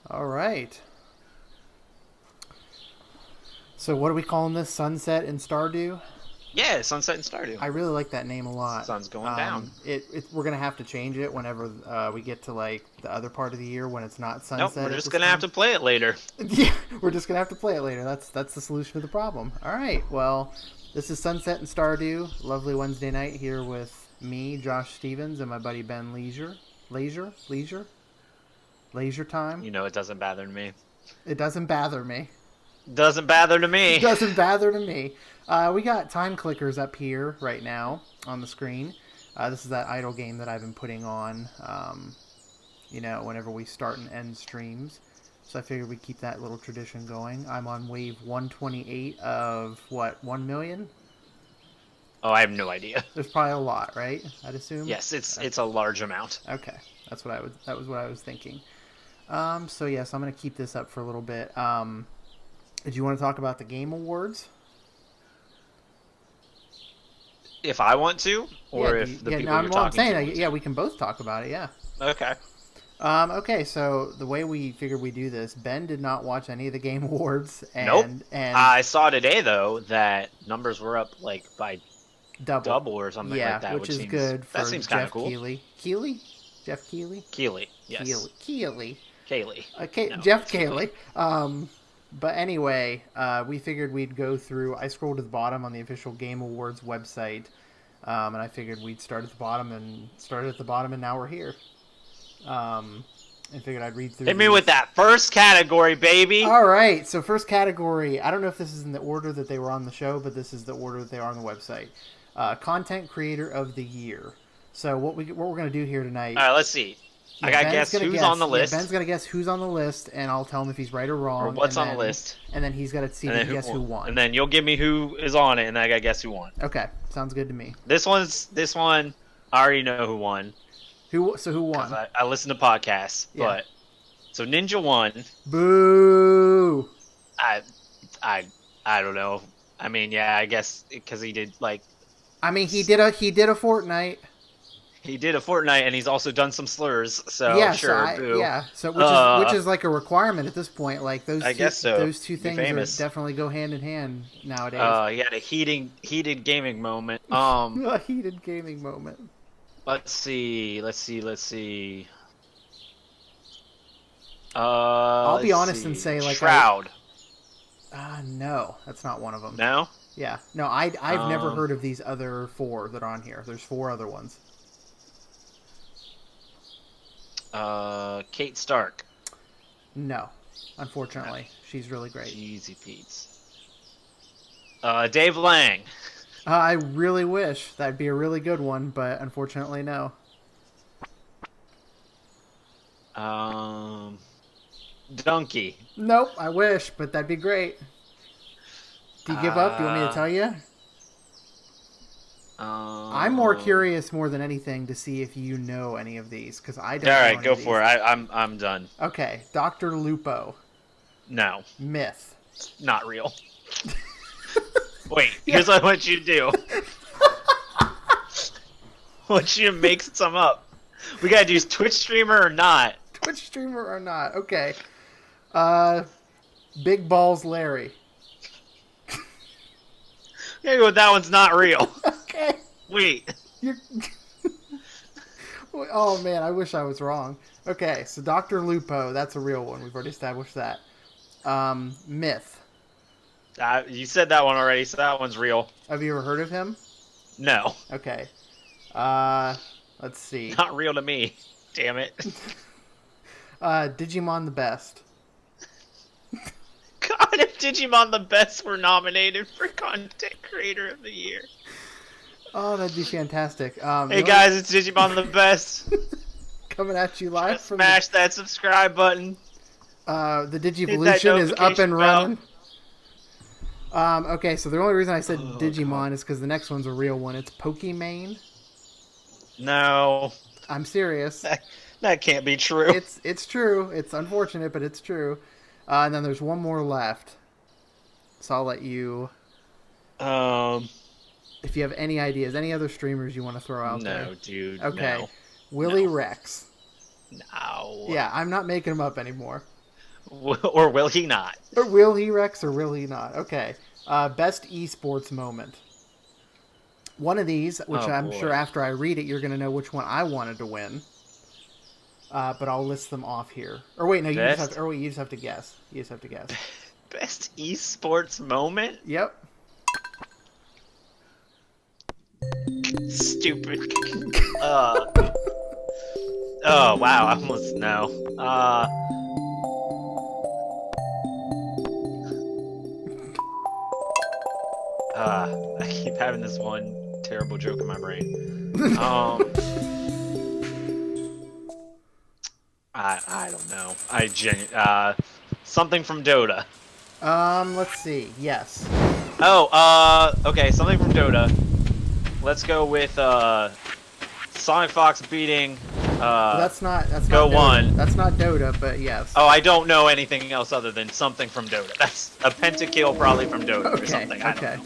All right. So what are we calling this? Sunset and Stardew? Yeah, Sunset and Stardew. I really like that name a lot. Sun's going down. We're gonna have to change it whenever we get to like the other part of the year when it's not Nope, sunset we're at just this gonna have time. to play it later. Yeah, we're just gonna have to play it later. That's the solution to the problem. All right. Well, this is Sunset and Stardew. Lovely Wednesday night here with me, Josh Stevens, and my buddy Ben Leisure time. You know, it doesn't bother me. It doesn't bother me. Doesn't bother to It me. doesn't bother to me. We got time clickers up here right now on the screen. This is that idle game that I've been putting on, whenever we start and end streams. So I figured we'd keep that little tradition going. I'm on wave 128 of, 1 million? Oh, I have no idea. There's probably a lot, right? I'd assume? Yes, it's a large amount. Okay. That was what I was thinking. So yes, I'm going to keep this up for a little bit. Did you want to talk about the Game Awards? If I want to, or if the people you're talking to want to. Yeah, we can both talk about it, yeah. Okay. Okay, so the way we figured we do this, Ben did not watch any of the Game Awards. Nope. And I saw today, though, that numbers were up, like, by double or something yeah, like that. which is seems, good for that seems kind of Jeff cool. Keighley. Keighley? Jeff Keighley? Keighley, yes. Keighley. Kaylee. Okay, No. Jeff Keighley. But anyway, we figured we'd go through. I scrolled to the bottom on the official Game Awards website, and I figured we'd start at the bottom, and now we're here. And figured I'd read through. Hit me with that first category, baby. All right, so first category. I don't know if this is in the order that they were on the show, but this is the order that they are on the website. Content Creator of the Year. So what we're going to do here tonight. All right, let's see. Yeah, I gotta guess who's on the list. Yeah, Ben's gonna guess who's on the list, and I'll tell him if he's right or wrong. Or what's on the list. And then he's got to see if he can guess who won. And then you'll give me who is on it, and I gotta guess who won. Okay, sounds good to me. This one, I already know who won. Who won? I listen to podcasts, Yeah. but so Ninja won. Boo! I don't know. I mean, yeah, I guess because he did like. I mean, he did a Fortnite. He did a Fortnite, and he's also done some slurs. So yeah, sure, boo. Yeah, so which is like a requirement at this point. Like those. I guess so. Those two things definitely go hand in hand nowadays. He had a heated gaming moment. A heated gaming moment. Let's see. I'll be honest and say, like, Shroud. No, that's not one of them. No. Yeah, no, I've never heard of these other four that are on here. There's four other ones. Kate Stark. No, unfortunately, she's really great. Easy Pete's. Dave Lang. I really wish that'd be a really good one, but unfortunately, no. Donkey. Nope, I wish, but that'd be great. Do you give up? Do you want me to tell you? I'm more curious more than anything to see if you know any of these, because I don't. All right, know go for it. I'm done. Okay, Dr. Lupo. No. Myth. Not real. Wait, here's what I want you to do. I want you to make some up. We gotta do Twitch streamer or not. Twitch streamer or not? Okay. Big Balls Larry. Yeah, that one's not real. Okay. Wait. Oh man, I wish I was wrong. Okay, so Dr. Lupo, that's a real one. We've already established that. Myth. You said that one already, so that one's real. Have you ever heard of him? No. Okay. Let's see. Not real to me. Damn it. Digimon the Best. God, if Digimon the Best were nominated for Content Creator of the Year. Oh, that'd be fantastic. Hey guys, it's Digimon the Best. Coming at you live from smash that subscribe button. The Digivolution is up and running. Okay, so the only reason I said Digimon is because the next one's a real one. It's Pokimane. No. I'm serious. That can't be true. It's true. It's unfortunate, but it's true. And then there's one more left. So I'll let you... If you have any ideas, any other streamers you want to throw out there. No, dude. Okay. No. Willie Rex. No. Yeah, I'm not making them up anymore. Or will he not? Or will he, Rex, or will he not? Okay. Best esports moment. One of these, which I'm sure after I read it, you're going to know which one I wanted to win. But I'll list them off here. Or wait, no, you just have to guess. You just have to guess. Best esports moment? Yep. Stupid. Oh wow, I almost know. I keep having this one terrible joke in my brain. I don't know. Something from Dota. Let's see. Yes. Oh, okay, something from Dota. Let's go with Sonic Fox beating that's not Go Dota. One. That's not Dota, but yes. Oh, I don't know anything else other than something from Dota. That's a pentakill probably from Dota or something. I don't know.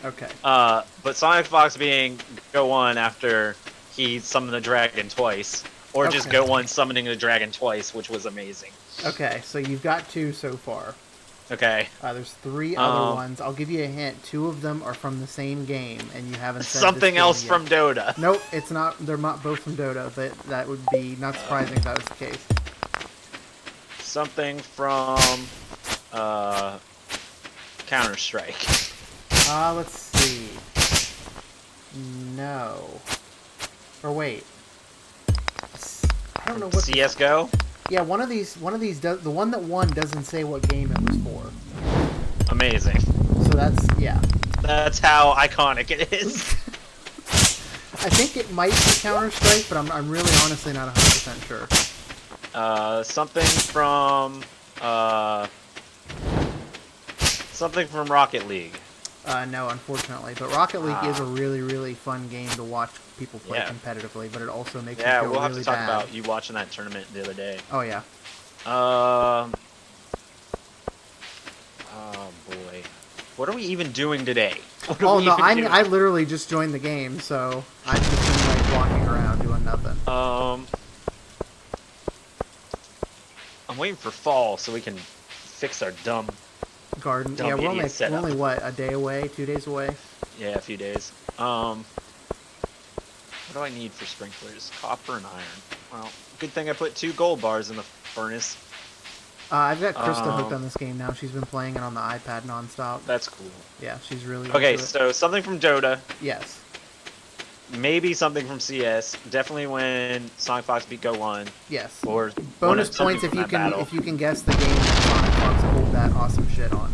Okay. But Sonic Fox being Go One after he summoned the dragon twice, or just Go One summoning the dragon twice, which was amazing. Okay, so you've got 2 so far. Okay. There's 3 other ones. I'll give you a hint. 2 of them are from the same game, and you haven't said something else yet. from Dota. Nope, it's not. They're not both from Dota, but that would be not surprising if that was the case. Something from Counter-Strike. Let's see. No. Or wait. I don't know what. CS:GO. Yeah, one of these does. The one that won doesn't say what game it was for. Amazing. So that's how iconic it is. I think it might be Counter-Strike, but I'm really honestly not 100% sure. Something from Rocket League. No, unfortunately. But Rocket League is a really, really fun game to watch people play competitively, but it also makes you feel really bad. Yeah, we'll have to talk about you watching that tournament the other day. Oh, yeah. Oh, boy. What are we even doing today? Oh, no, I literally just joined the game, so I've just been, like, walking around doing nothing. I'm waiting for fall so we can fix our dumb garden. Yeah, we're only what, a day away, 2 days away? Yeah, a few days. What do I need for sprinklers? Copper and iron. Well, good thing I put 2 gold bars in the furnace. I've got Krista hooked on this game now. She's been playing it on the iPad nonstop. That's cool. Yeah, she's really okay. So something from Dota. Yes. Maybe something from CS. Definitely when Sonic Fox beat Go One. Yes. Or bonus points if you can guess the game that Sonic Fox pulled that awesome shit on.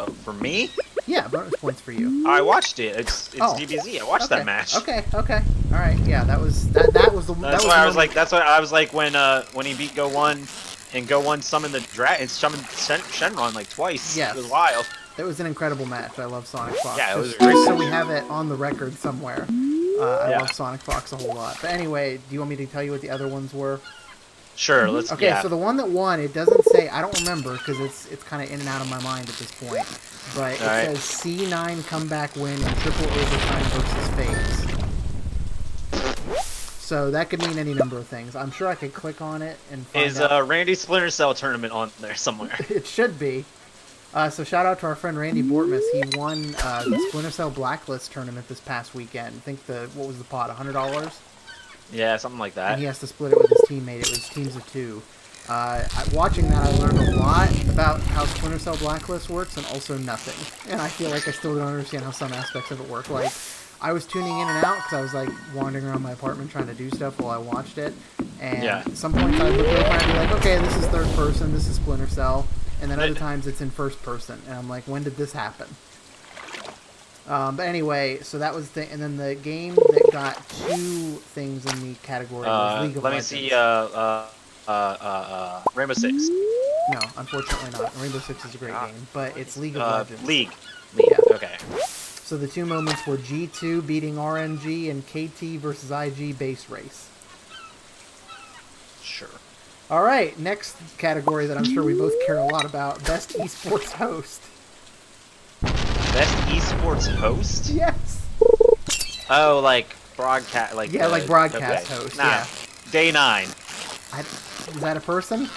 Oh, for me? Yeah, bonus points for you. I watched it. It's DBZ. I watched that match. Okay. All right. Yeah, that was the. That's why I was like. That's why I was like when he beat Go One, and Go One summoned the dragon. Summoned Shenron like twice. Yes. It was wild. It was an incredible match. I love Sonic Fox. Yeah, it was great. great. So we have it on the record somewhere. I love Sonic Fox a whole lot. But anyway, do you want me to tell you what the other ones were? Sure, let's. Okay, so the one that won, it doesn't say. I don't remember because it's kind of in and out of my mind at this point. But it says C9 comeback win in triple overtime versus FaZe. So that could mean any number of things. I'm sure I could click on it and find out. Randy Splinter Cell tournament on there somewhere? It should be. So shout out to our friend Randy Bortmus. He won the Splinter Cell Blacklist tournament this past weekend. I think what was the pot? $100. Yeah, something like that. And he has to split it with his teammate. It was teams of 2. Watching that, I learned a lot about how Splinter Cell Blacklist works and also nothing. And I feel like I still don't understand how some aspects of it work. Like, I was tuning in and out because I was like wandering around my apartment trying to do stuff while I watched it. And at some points I would look over and I'd be like, okay, this is third person, this is Splinter Cell. And then other times it's in first person. And I'm like, when did this happen? But anyway, so that was the thing. And then the game that got 2 things in the category was League of Legends. Let me see, Rainbow Six. No, unfortunately not. Rainbow Six is a great game, but it's League of Legends. League. Yeah. Okay. So the 2 moments were G2 beating RNG and KT versus IG base race. Sure. All right, next category that I'm sure we both care a lot about: best esports host. Best esports host? Yes. Oh, like broadcast, like broadcast host. Nah. Yeah. Day 9. Is that a person?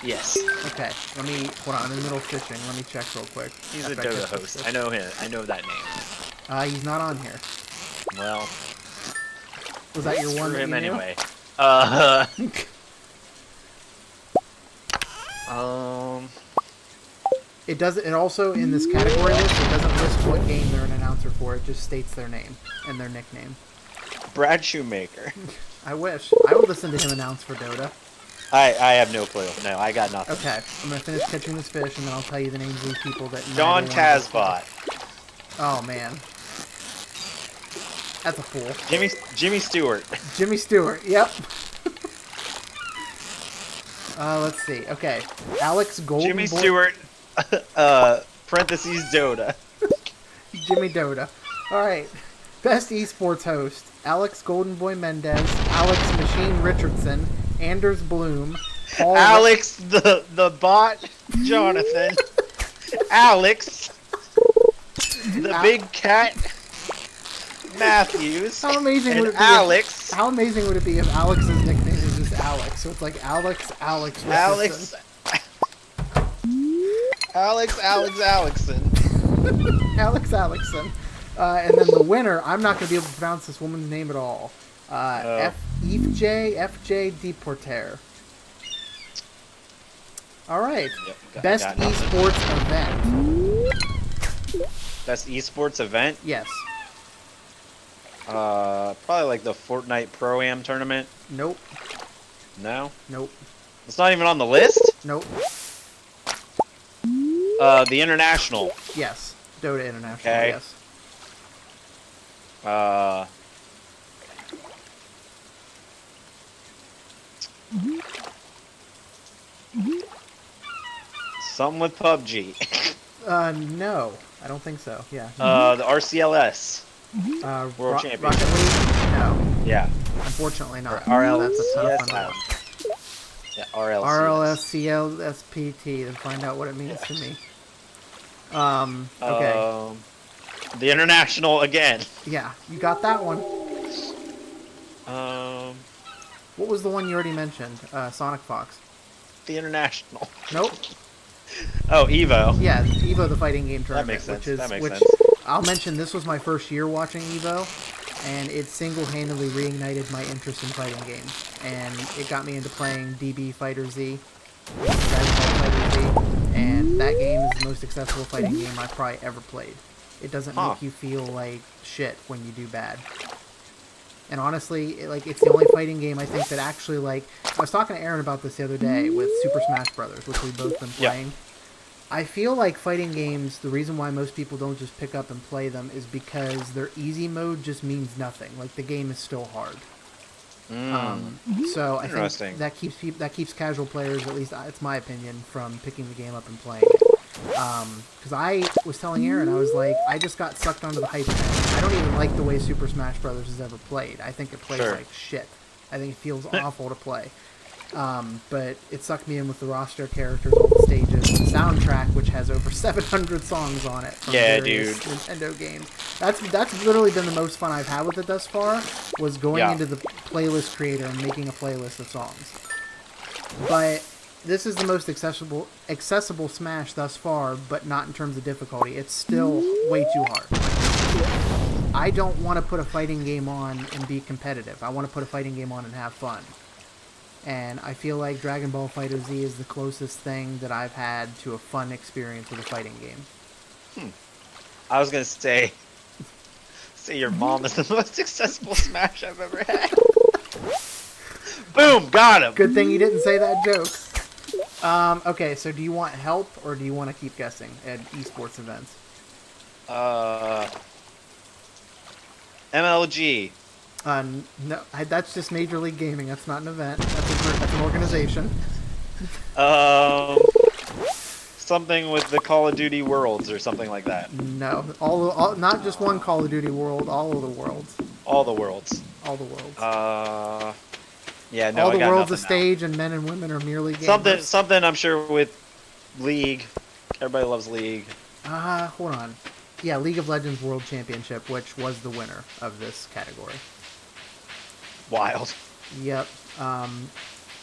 Yes. Okay, let me hold on. I'm in the middle of fishing. Let me check real quick. He's a after I Dota catch this host. fish. I know him. I know that name. He's not on here. Well, Was that your one screw that him you knew? anyway. It doesn't. It also in this category list, it doesn't list what game they're an announcer for. It just states their name and their nickname. Brad Shoemaker. I wish I would listen to him announce for Dota. I have no clue. No, I got nothing. Okay, I'm gonna finish catching this fish, and then I'll tell you the names of these people that. John Tazbot. Oh man, that's a fool. Jimmy Stewart. Jimmy Stewart. Yep. Let's see. Okay, Alex Golden. Jimmy Stewart. Parentheses Dota. Jimmy Dota. All right. Best esports host: Alex Golden Boy Mendez, Alex Machine Richardson, Anders Bloom, Paul Alex the bot Jonathan, Alex the big cat Matthews, How amazing and would it be Alex. How amazing would it be if Alex's nickname is just Alex? So it's like Alex Richardson. Alex Alexson. Alex Alexson. And then the winner, I'm not going to be able to pronounce this woman's name at all. FJ Deporter. All right. Yep, Best esports event. Best esports event? Yes. Probably like the Fortnite Pro-Am tournament. Nope. No? Nope. It's not even on the list? Nope. The International. Yes. Dota International, Okay. yes. Something with PUBG. No. I don't think so. Yeah. The RCLS. World Championship. Rocket League? No. Yeah. Unfortunately not. RLCS. That's a tough one. Yeah, RLCS. RLSCLSPT, then find out what it means to me. Okay. The International again. Yeah, you got that one. Um, What was the one you already mentioned? Sonic Fox. the International. Nope. Oh, Evo. Yeah, Evo the fighting game tournament. makes sense. Which is, That makes which sense. I'll mention this was my first year watching Evo, and it single-handedly reignited my interest in fighting games. And it got me into playing DB Fighter Z, Dragon Ball Fighter Z, and that game is the most accessible fighting game I've probably ever played. It doesn't make you feel like shit when you do bad. And honestly, it's the only fighting game I think that actually, I was talking to Aaron about this the other day with Super Smash Brothers, which we've both been playing. Yeah. I feel like fighting games, the reason why most people don't just pick up and play them is because their easy mode just means nothing. Like, the game is still hard. So I think that keeps casual players, at least it's my opinion, from picking the game up and playing it. Because I was telling Aaron, I was like, I just got sucked onto the hype train. I don't even like the way Super Smash Brothers is ever played. I think it plays like shit. I think it feels awful to play. But it sucked me in with the roster of characters, all the stages, the soundtrack, which has over 700 songs on it from various Nintendo games. That's literally been the most fun I've had with it thus far, was going into the playlist creator and making a playlist of songs. But this is the most accessible Smash thus far, but not in terms of difficulty. It's still way too hard. I don't want to put a fighting game on and be competitive. I want to put a fighting game on and have fun. And I feel like Dragon Ball FighterZ is the closest thing that I've had to a fun experience with a fighting game. I was gonna say your mom is the most successful Smash I've ever had. Boom, got him. Good thing you didn't say that joke. Okay, so do you want help or do you want to keep guessing at esports events? MLG. No, that's just Major League Gaming. That's not an event. That's an organization. Something with the Call of Duty Worlds or something like that. No, all not just one Call of Duty world. All of the worlds. All the worlds. All the worlds. Yeah, no, all the I got world's a nothing stage, and men and women are merely gamers. Something. I'm sure with League. Everybody loves League. Hold on. Yeah, League of Legends World Championship, which was the winner of this category. Wild. Yep.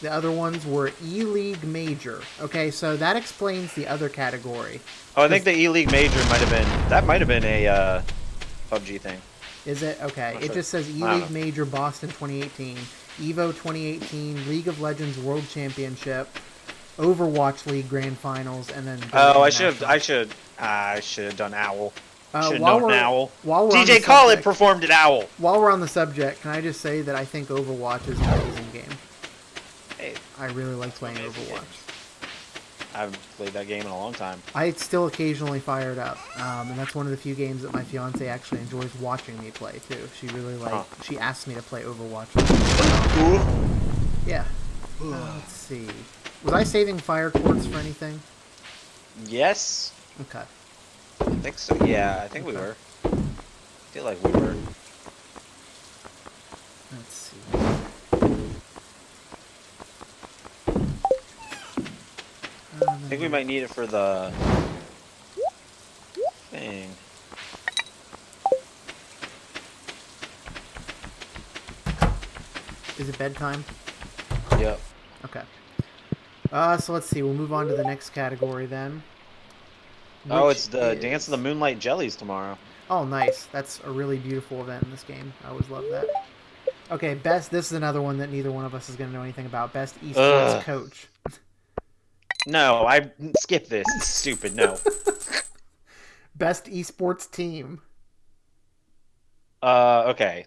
The other ones were E-League Major. Okay, so that explains the other category. Oh, I think the E-League Major might have been a PUBG thing. Is it? Okay. It Sure. just says E-League Major Boston 2018, Evo 2018, League of Legends World Championship, Overwatch League Grand Finals, and then. Oh, I should have done Owl. Should have done Owl. While we're on DJ the Khaled subject- performed at Owl. While we're on the subject, can I just say that I think Overwatch is an amazing game. Hey, I really like playing amazing Overwatch. game. I haven't played that game in a long time. I still occasionally fire it up, and that's one of the few games that my fiance actually enjoys watching me play too. She really she asked me to play Overwatch. Cool. Yeah. Let's see. Was I saving fire quartz for anything? Yes. Okay. I think so. Yeah, I think we were. I feel like we were. Let's see. I think we might need it for the thing. Is it bedtime? Yep. Okay. So let's see. We'll move on to the next category then. Oh, which it's the is- Dance of the Moonlight Jellies tomorrow. Oh, nice. That's a really beautiful event in this game. I always love that. Okay, best. This is another one that neither one of us is going to know anything about. Best esports Ugh. coach. No, I skip this. It's stupid. No. Best esports team. Okay.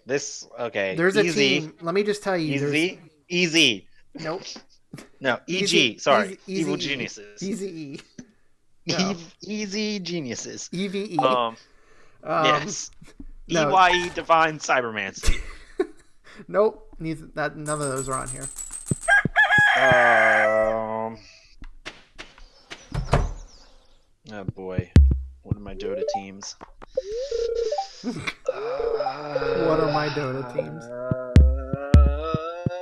Okay. There's a Easy. team. Let me just tell you. Easy. Nope. No. EG. Easy- Sorry. easy Evil E. geniuses. Easy E. No. Easy geniuses. EVE. Yes. no. EYE Divine Cybermancy. Nope. None of those are on here. Oh boy. What are my Dota teams? What are my Dota teams?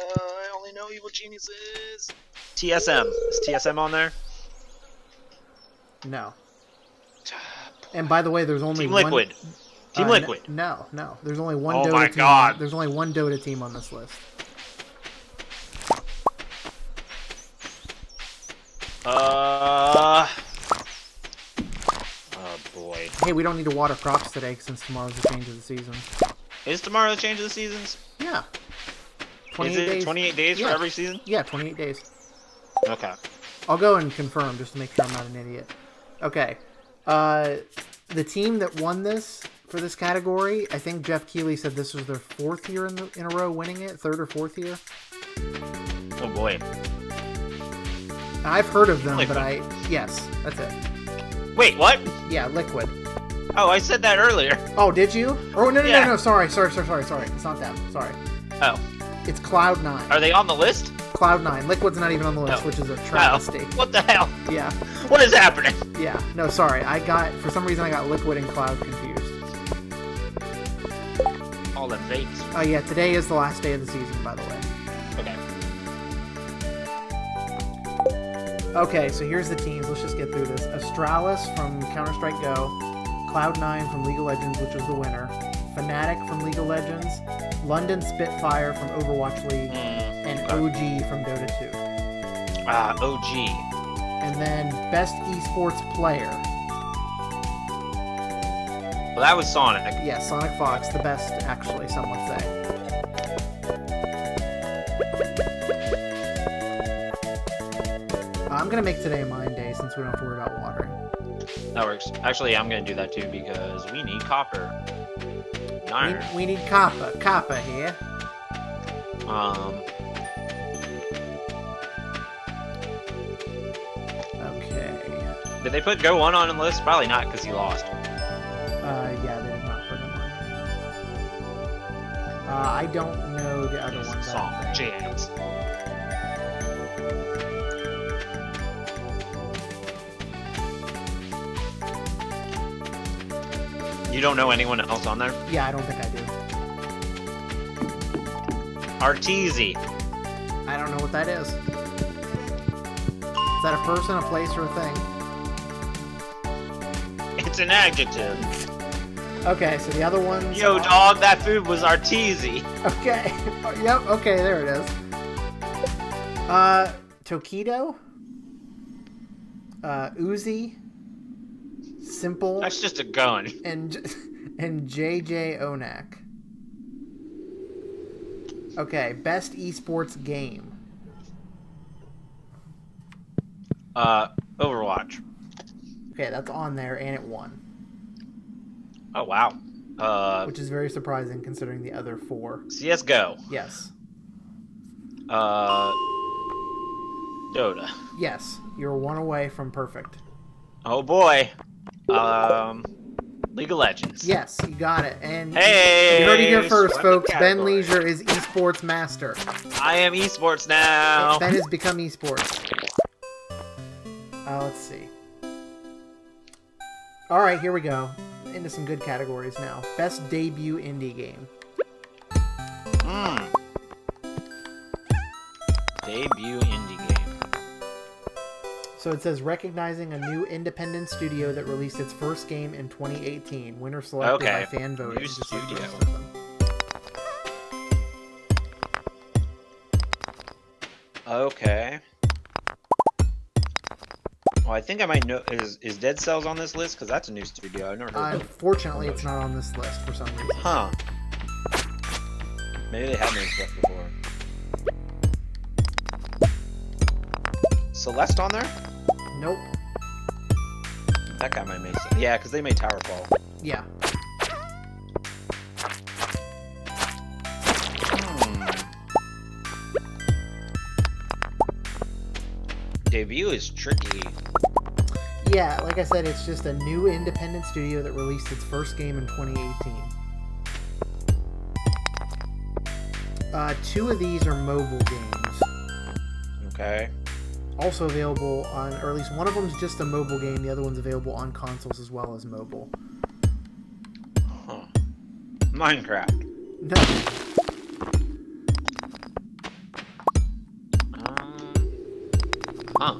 I only know Evil Geniuses. TSM. Is TSM on there? No. And by the way, there's only Team one. Liquid. Team Liquid. No. There's only one Oh Dota my team. God. There's only one Dota team on this list. Oh boy. Hey, we don't need to water crops today since tomorrow's the change of the season. Is tomorrow the change of the seasons? Yeah. Is 28 it days. 28 days for Yeah. every season? Yeah, 28 days. Okay. I'll go and confirm just to make sure I'm not an idiot. Okay. The team that won this for this category, I think Jeff Keighley said this was their fourth year in a row winning it, third or fourth year. Oh boy. I've heard of them, Liquid. but yes, that's it. Wait, what? Yeah, Liquid. Oh, I said that earlier. Oh, did you? Oh, no, Yeah. sorry. It's not them. Sorry. Oh. It's Cloud9. Are they on the list? Cloud9. Liquid's not even on the list, No. which is a No. travesty. What the hell? Yeah. What is happening? Yeah. No, sorry. For some reason I got Liquid and Cloud confused. All them fakes. Oh, yeah, today is the last day of the season, by the way. Okay. Okay, so here's the teams. Let's just get through this. Astralis from Counter-Strike Go. Cloud9 from League of Legends, which was the winner. Fnatic from League of Legends. London Spitfire from Overwatch League. And OG from Dota 2. OG. And then Best Esports Player. Well, that was Sonic. Yeah, Sonic Fox, the best, actually, some would say. I'm going to make today a mine day since we don't have to worry about watering. That works. Actually, I'm gonna do that too because we need copper. Iron. We need copper. Copper here. Okay. Did they put Go on the list? Probably not because he lost. Yeah, they did not put him on. I don't know the other ones. I Song don't think. jams. You don't know anyone else on there? Yeah, I don't think I do. Arteezy. I don't know what that is. Is that a person, a place, or a thing? It's an adjective. Okay, so the other ones. Yo, are- dog, that food was Arteezy. Okay. Yep. Okay, there it is. Tokido, Uzi, Simple, That's just a gun. and JJ Onak. Okay, best esports game. Overwatch. Okay, that's on there, and it won. Oh, wow. Which is very surprising considering the other 4. CSGO. Yes. Dota. Yes, you're 1 away from perfect. Oh, boy. League of Legends. Yes, you got it. And Hey! you heard it here first, swept the folks. Ben category. Leisure is esports master. I am esports now. Ben has become esports. Let's see. All right, here we go. Into some good categories now. Best debut indie game. Debut indie game. So it says recognizing a new independent studio that released its first game in 2018. Winner selected by fan voting. New just like the studio. rest of them. Okay. Well, I think I might know. Is Dead Cells on this list? Because that's a new studio. I've never heard of it. Unfortunately, it's not on this list for some reason. Huh. Maybe they have made stuff before. Celeste on there? Nope. That guy might make sense. Yeah, because they made Towerfall. Yeah. Debut is tricky. Yeah, like I said, it's just a new independent studio that released its first game in 2018. 2 of these are mobile games. Okay. Also available on, or at least one of them is just a mobile game. The other one's available on consoles as well as mobile. Huh. Minecraft. No. Huh.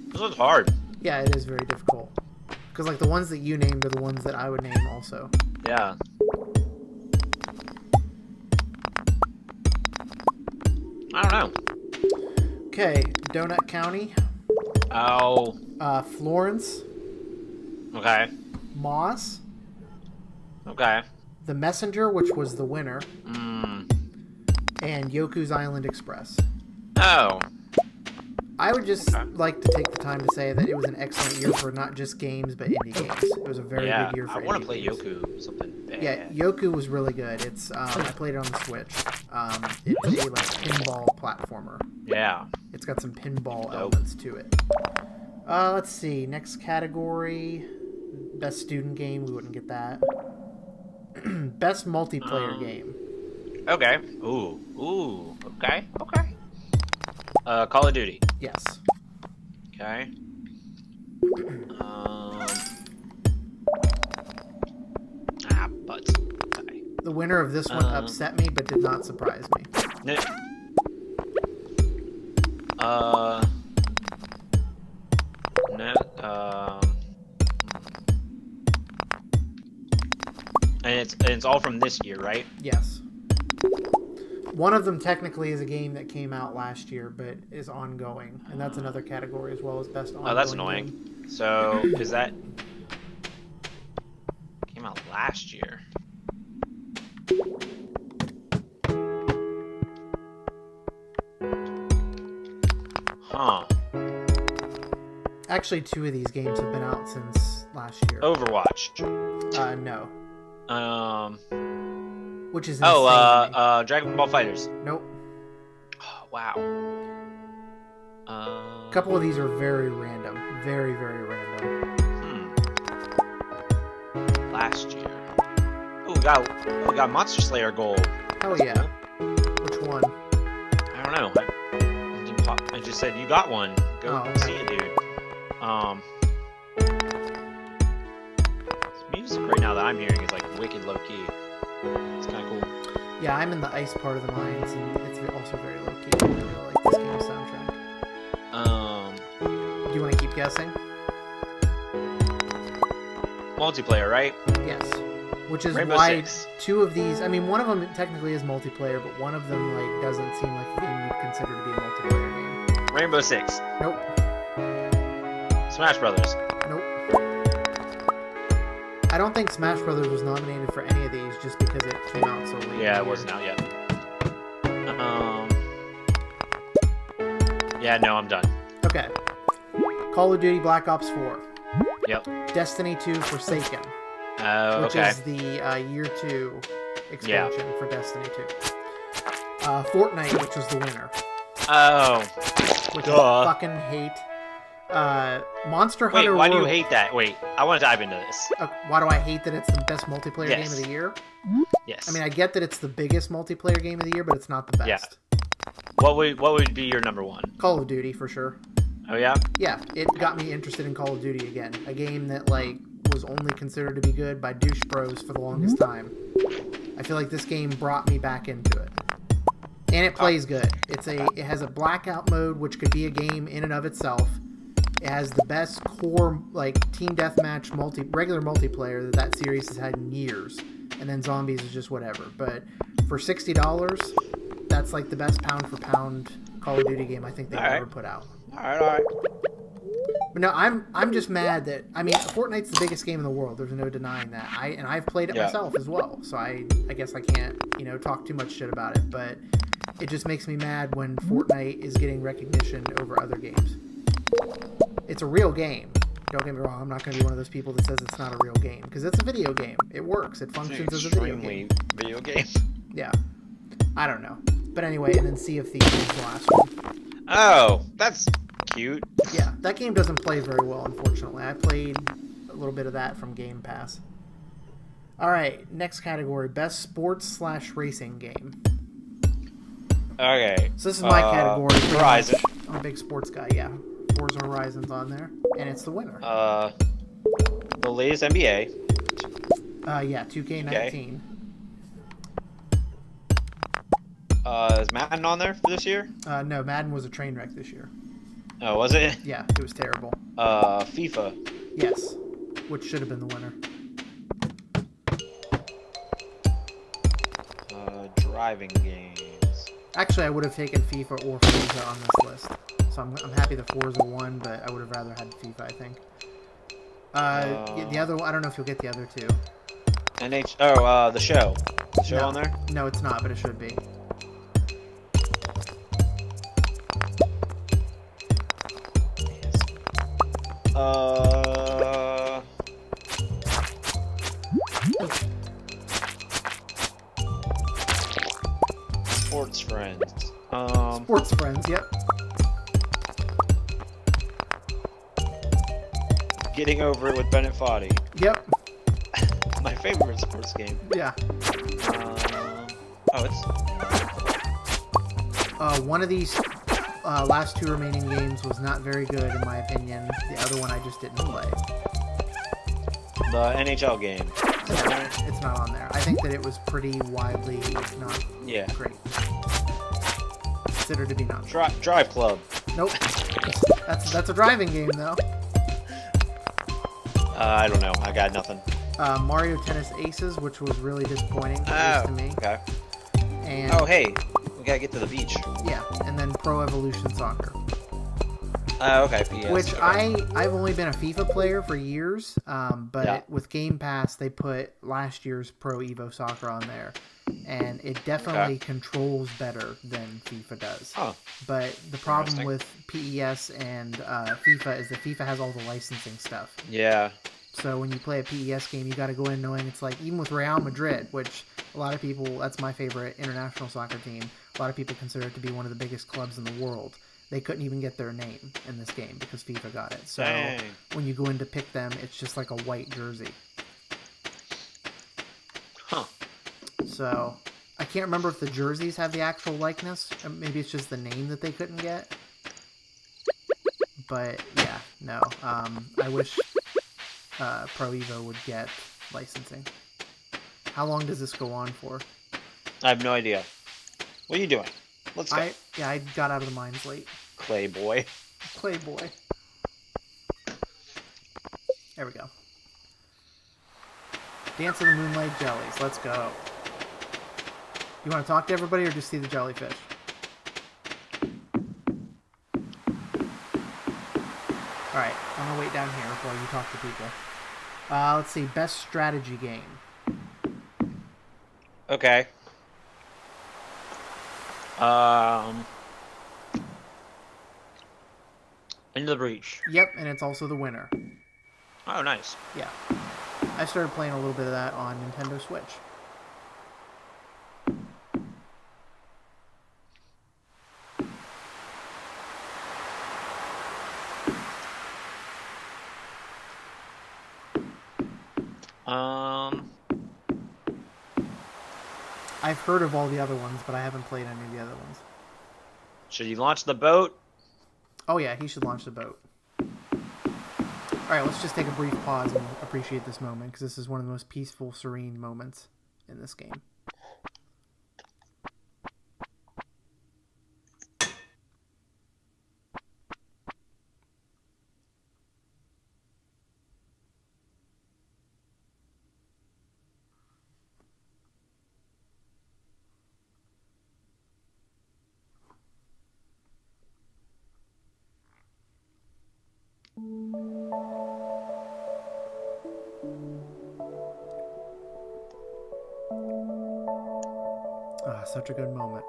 This one's hard. Yeah, it is very difficult. Because like the ones that you named are the ones that I would name also. Yeah. I don't know. Okay, Donut County. Oh. Florence. Okay. Moss. Okay. The Messenger, which was the winner. Mm. And Yoku's Island Express. Oh. I would just like to take the time to say that it was an excellent year for not just games, but indie games. It was a very good year for I want indie to play games. Yoku something bad. Yeah, Yoku was really good. It's I played it on the Switch. It's a like pinball platformer. Yeah. It's got some pinball Dope. elements to it. Let's see. Next category, best student game. We wouldn't get that. Best multiplayer game. Okay. Ooh. Okay. Call of Duty. Yes. Okay. Butts. Okay. The winner of this one upset me, but did not surprise me. And it's all from this year, right? Yes. One of them technically is a game that came out last year, but is ongoing, and that's another category as well as best ongoing. Oh, that's annoying. Game. So is that came out last year? Huh. Actually, 2 of these games have been out since last year. Overwatch. No. Which is Oh, insane to me. Dragon Ball Fighters. Nope. Oh, wow. A couple of these are very random. Very, very random. Last year. Oh, we got Monster Slayer Gold. Oh, That's yeah. cool. Which one? I don't know. It didn't pop. I just said you got one. Go Oh, okay. see it, dude. This music right now that I'm hearing is like wicked low key. It's kind of cool. Yeah, I'm in the ice part of the mines, and it's also very low key. I really like this game's soundtrack. Do you want to keep guessing? Multiplayer, right? Yes. Which is Rainbow why Six. 2 of these, I mean, one of them technically is multiplayer, but one of them like doesn't seem like a game you'd consider to be a multiplayer game. Rainbow Six. Nope. Smash Brothers. Nope. I don't think Smash Brothers was nominated for any of these just because it came out so late. Yeah, it wasn't out yet. Yeah, no, I'm done. Okay. Call of Duty Black Ops 4. Yep. Destiny 2 Forsaken. Which Okay. is the Year 2 expansion for Destiny 2. Fortnite, which was the winner. Oh. Which I fucking hate. Monster Hunter Wait, why World. do you hate that? Wait, I want to dive into this. Why do I hate that it's the best multiplayer game of the year? Yes. I mean, I get that it's the biggest multiplayer game of the year, but it's not the best. Yeah. What would be your number one? Call of Duty, for sure. Oh, yeah? Yeah, it got me interested in Call of Duty again. A game that, like, was only considered to be good by douche bros for the longest time. I feel like this game brought me back into it. And it plays good. It has a blackout mode, which could be a game in and of itself. It has the best core, like, team deathmatch regular multiplayer that series has had in years. And then zombies is just whatever. But for $60, that's like the best pound for pound Call of Duty game I think they've ever put out. All right. But no, I'm just mad that, I mean, Fortnite's the biggest game in the world. There's no denying that. I've played it myself as well. So I guess I can't, talk too much shit about it. But it just makes me mad when Fortnite is getting recognition over other games. It's a real game. Don't get me wrong. I'm not going to be one of those people that says it's not a real game. Because it's a video game. It works. It functions as a video game. Video game. Yeah. I don't know. But anyway, and then Sea of Thieves is the last one. Oh, that's cute. Yeah, that game doesn't play very well, unfortunately. I played a little bit of that from Game Pass. Alright, next category. Best sports/racing game. Okay. So this is my category. Horizon. I'm a big sports guy, yeah. Forza Horizon's on there. And it's the winner. The latest NBA. Yeah, 2K19. Is Madden on there for this year? No, Madden was a train wreck this year. Oh, was it? Yeah, it was terrible. FIFA. Yes, which should have been the winner. Driving games. Actually, I would have taken FIFA or Forza on this list. So I'm happy the Forza won, but I would have rather had FIFA, I think. The other one, I don't know if you'll get the other two. The show. The show on there? No, it's not, but it should be. Sports Friends. Sports Friends, yep. Getting Over It with Bennett Foddy. Yep. My favorite sports game. Yeah. It's... One of these last two remaining games was not very good, in my opinion. The other one I just didn't play. The NHL game. It's not on there. I think that it was pretty widely not great. Considered to be not. Drive Club. Nope. That's a driving game, though. I don't know. I got nothing. Mario Tennis Aces, which was really disappointing to me. Okay. And hey, we gotta get to the beach. Yeah, and then Pro Evolution Soccer. Okay. PS. Which I've only been a FIFA player for years, but with Game Pass they put last year's Pro Evo Soccer on there, and it definitely controls better than FIFA does. Huh. But the problem with PES and FIFA is that FIFA has all the licensing stuff. Yeah. So when you play a PES game, you got to go in knowing it's like, even with Real Madrid, which a lot of people, that's my favorite international soccer team, a lot of people consider it to be one of the biggest clubs in the world. They couldn't even get their name in this game because FIFA got it. So when you go in to pick them, it's just like a white jersey. Huh. So I can't remember if the jerseys have the actual likeness. Maybe it's just the name that they couldn't get. But yeah, no. I wish Pro Evo would get licensing. How long does this go on for? I have no idea. What are you doing? Let's go. I got out of the mines late. Clay boy. There we go. Dance of the Moonlight Jellies. Let's go. You want to talk to everybody or just see the jellyfish? Alright, I'm gonna wait down here while you talk to people. Let's see, best strategy game. Okay. Into the Breach. Yep, and it's also the winner. Oh, nice. Yeah. I started playing a little bit of that on Nintendo Switch. I've heard of all the other ones, but I haven't played any of the other ones. Should you launch the boat? Oh yeah, he should launch the boat. Alright, let's just take a brief pause and appreciate this moment, because this is one of the most peaceful, serene moments in this game. Ah, such a good moment.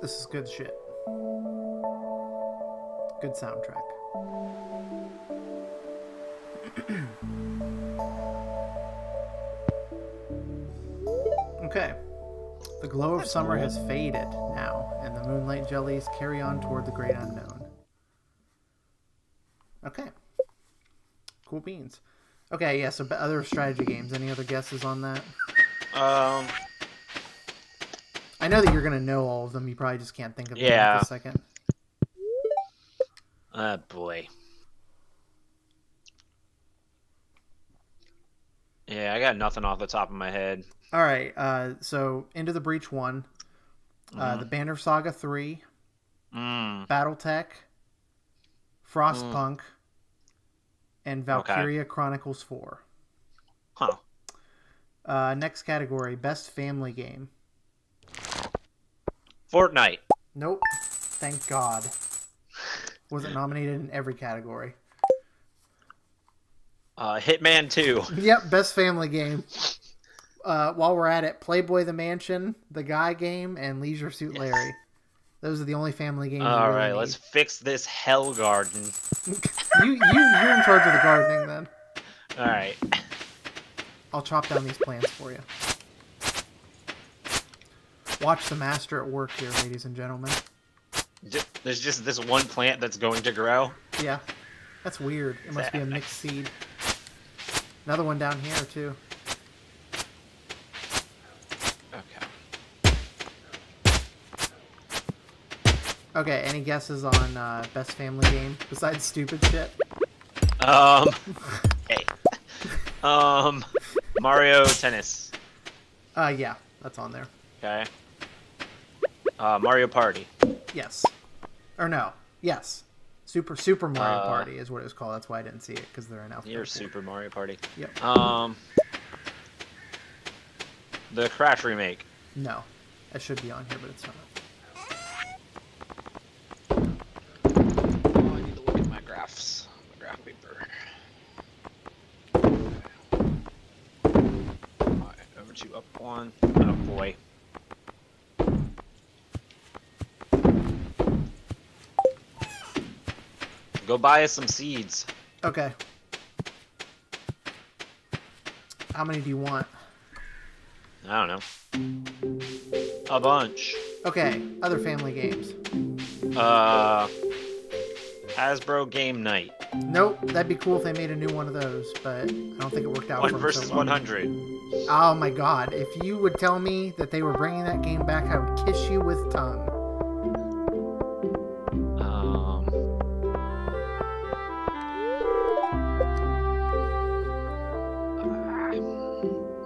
This is good shit. Good soundtrack. Okay. The glow of summer has faded now, and the moonlight jellies carry on toward the great unknown. Okay. Cool beans. Okay, yeah, so other strategy games. Any other guesses on that? I know that you're going to know all of them. You probably just can't think of them at this second. Oh, boy. Yeah, I got nothing off the top of my head. All right, so Into the Breach 1, the Banner Saga 3, Battletech, Frostpunk, and Valkyria Chronicles 4. Huh. Next category, Best Family Game. Fortnite. Nope. Thank God. Wasn't nominated in every category. Hitman 2. Yep, Best Family Game. While we're at it, Playboy the Mansion, The Guy Game, and Leisure Suit Larry. Those are the only family games. All really right, need. let's fix this hell garden. You're in charge of the gardening then. All right. I'll chop down these plants for you. Watch the master at work here, ladies and gentlemen. There's just this one plant that's going to grow. Yeah, that's weird. It must be a mixed seed. Another one down here too. Okay, any guesses on best family game besides stupid shit? Hey. Mario Tennis. Yeah, that's on there. Okay. Mario Party. Yes. Or no. Yes. Super Mario Party is what it was called. That's why I didn't see it, because they're in alphabetical. Your Super Mario Party. Yep. The Crash remake. No. That should be on here, but it's not. Oh, I need to look at my graphs. My graph paper. Alright, over to up one. Oh boy. Go buy us some seeds. Okay. How many do you want? I don't know. A bunch. Okay, other family games. Hasbro Game Night. Nope, that'd be cool if they made a new one of those, but I don't think it worked out. 1 for them versus so well. 100. Oh my god, if you would tell me that they were bringing that game back, I would kiss you with tongue.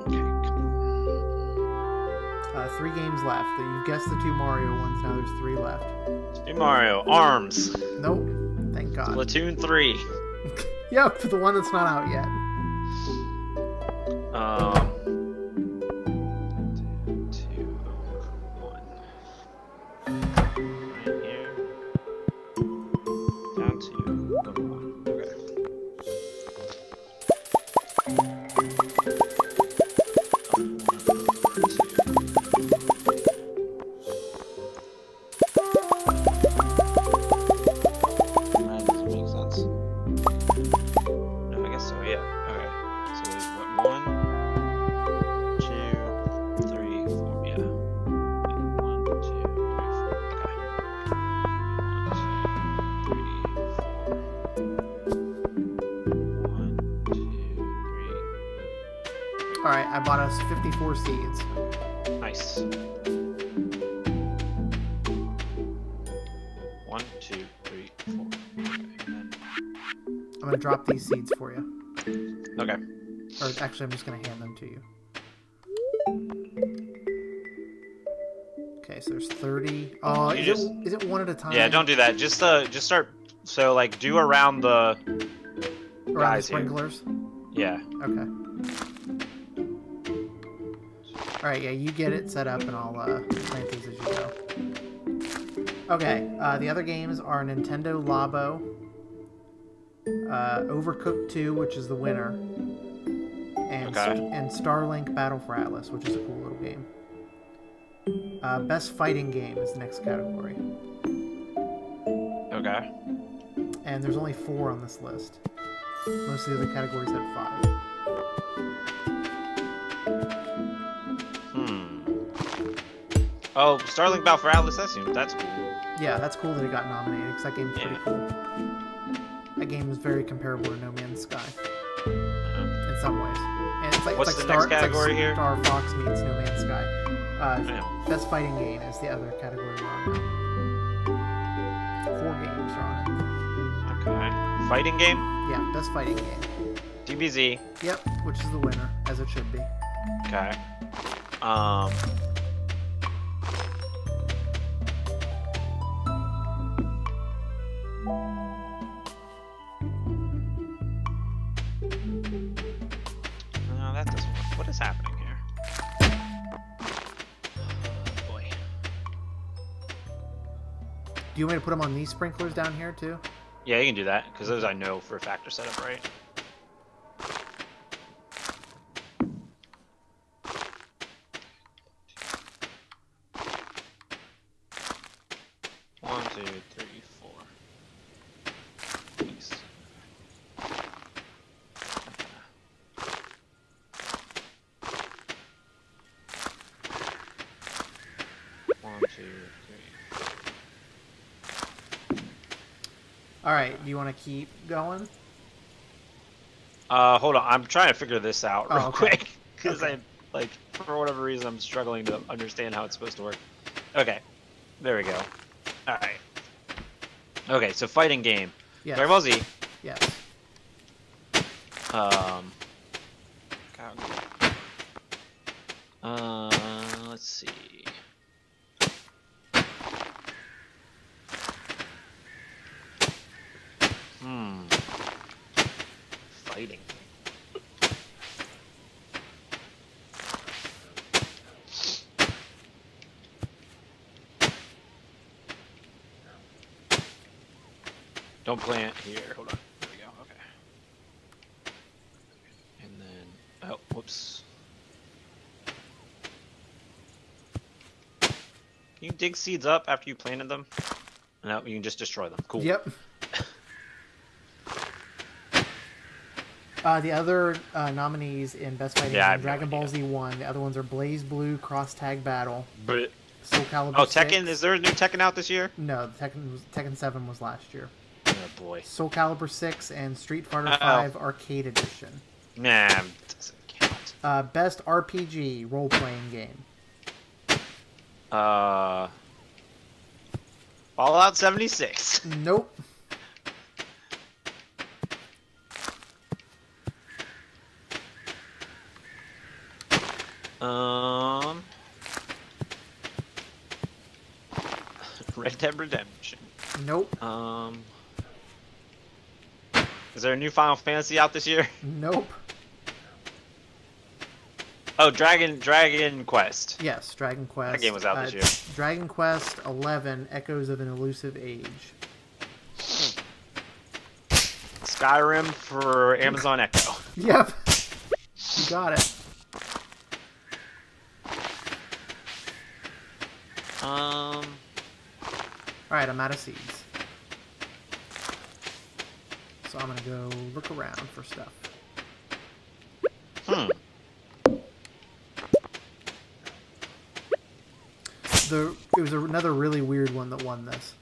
Okay, come on. 3 games left. You've guessed the 2 Mario ones, now there's 3 left. Super Mario, ARMS. Nope, thank god. Splatoon 3. Yep, the one that's not out yet. 2, 1. Right here. Down to number 1. Okay. That doesn't make sense. No, I guess so, yeah. Okay. So there's what, 1, 2, 3, 4, yeah. 1, 2, 3, 4. Okay. 1, 2, 3, 4. 1, 2, 3. Alright, I bought us 54 seeds. Nice. 1, 2, 3, 4. Okay. I'm gonna drop these seeds for you. Okay. Or actually, I'm just gonna hand them to you. Okay, so there's 30. Oh, is it one at a time? Yeah, don't do that. Just start. So like, do around the Around the guys here. sprinklers? Yeah. Okay. Alright, yeah, you get it set up and I'll plant these as you go. Okay, the other games are Nintendo Labo, Overcooked 2, which is the winner, and, and Starlink Battle for Atlas, which is a cool little game. Best Fighting Game is the next category. Okay. And there's only 4 on this list. Most of the other categories had 5. Oh, Starlink Battle for Atlas. That's cool. Yeah, that's cool that it got nominated, because that game's pretty cool. That game is very comparable to No Man's Sky. In some ways. And it's like, What's the next category here? Star Fox meets No Man's Sky. Best Fighting Game is the other category we're on now. 4 games are on it. Okay. Fighting game? Yeah, Best Fighting Game. DBZ. Yep, which is the winner, as it should be. Okay. No, that doesn't work. What is happening here? Oh, boy. Do you want me to put them on these sprinklers down here, too? Yeah, you can do that, because those I know for a fact are set up right. One, two, three, 4. Nice. One, two, three. Alright, do you want to keep going? Hold on. I'm trying to figure this out real okay. quick because I like for whatever reason I'm struggling to understand how it's supposed to work. Okay, there we go. All right. Okay, so fighting game. Yes. Dragon Ball Z. Yes. Let's see. Fighting. Don't plant here. Hold on. There we go. Okay. And then, oh, whoops. Can you dig seeds up after you planted them? No, you can just destroy them. Cool. Yep. The other nominees in Best Fighting Game, Dragon Ball Z 1. The other ones are Blaze Blue, Cross Tag Battle, But Soul Calibur oh, 6. Tekken? Is there a new Tekken out this year? No, Tekken 7 was last year. Oh boy. Soul Calibur 6 and Street Fighter Uh-oh. 5 Arcade Edition. Nah, doesn't count. Best RPG role-playing game. Fallout 76. Nope. Red Dead Redemption. Nope. Is there a new Final Fantasy out this year? Nope. Oh, Dragon Quest. Yes, Dragon Quest. That game was out this year. Dragon Quest 11: Echoes of an Elusive Age. Skyrim for Amazon Echo. Yep. You got it. Alright, I'm out of seeds. So I'm gonna go look around for stuff. It was another really weird one that won this.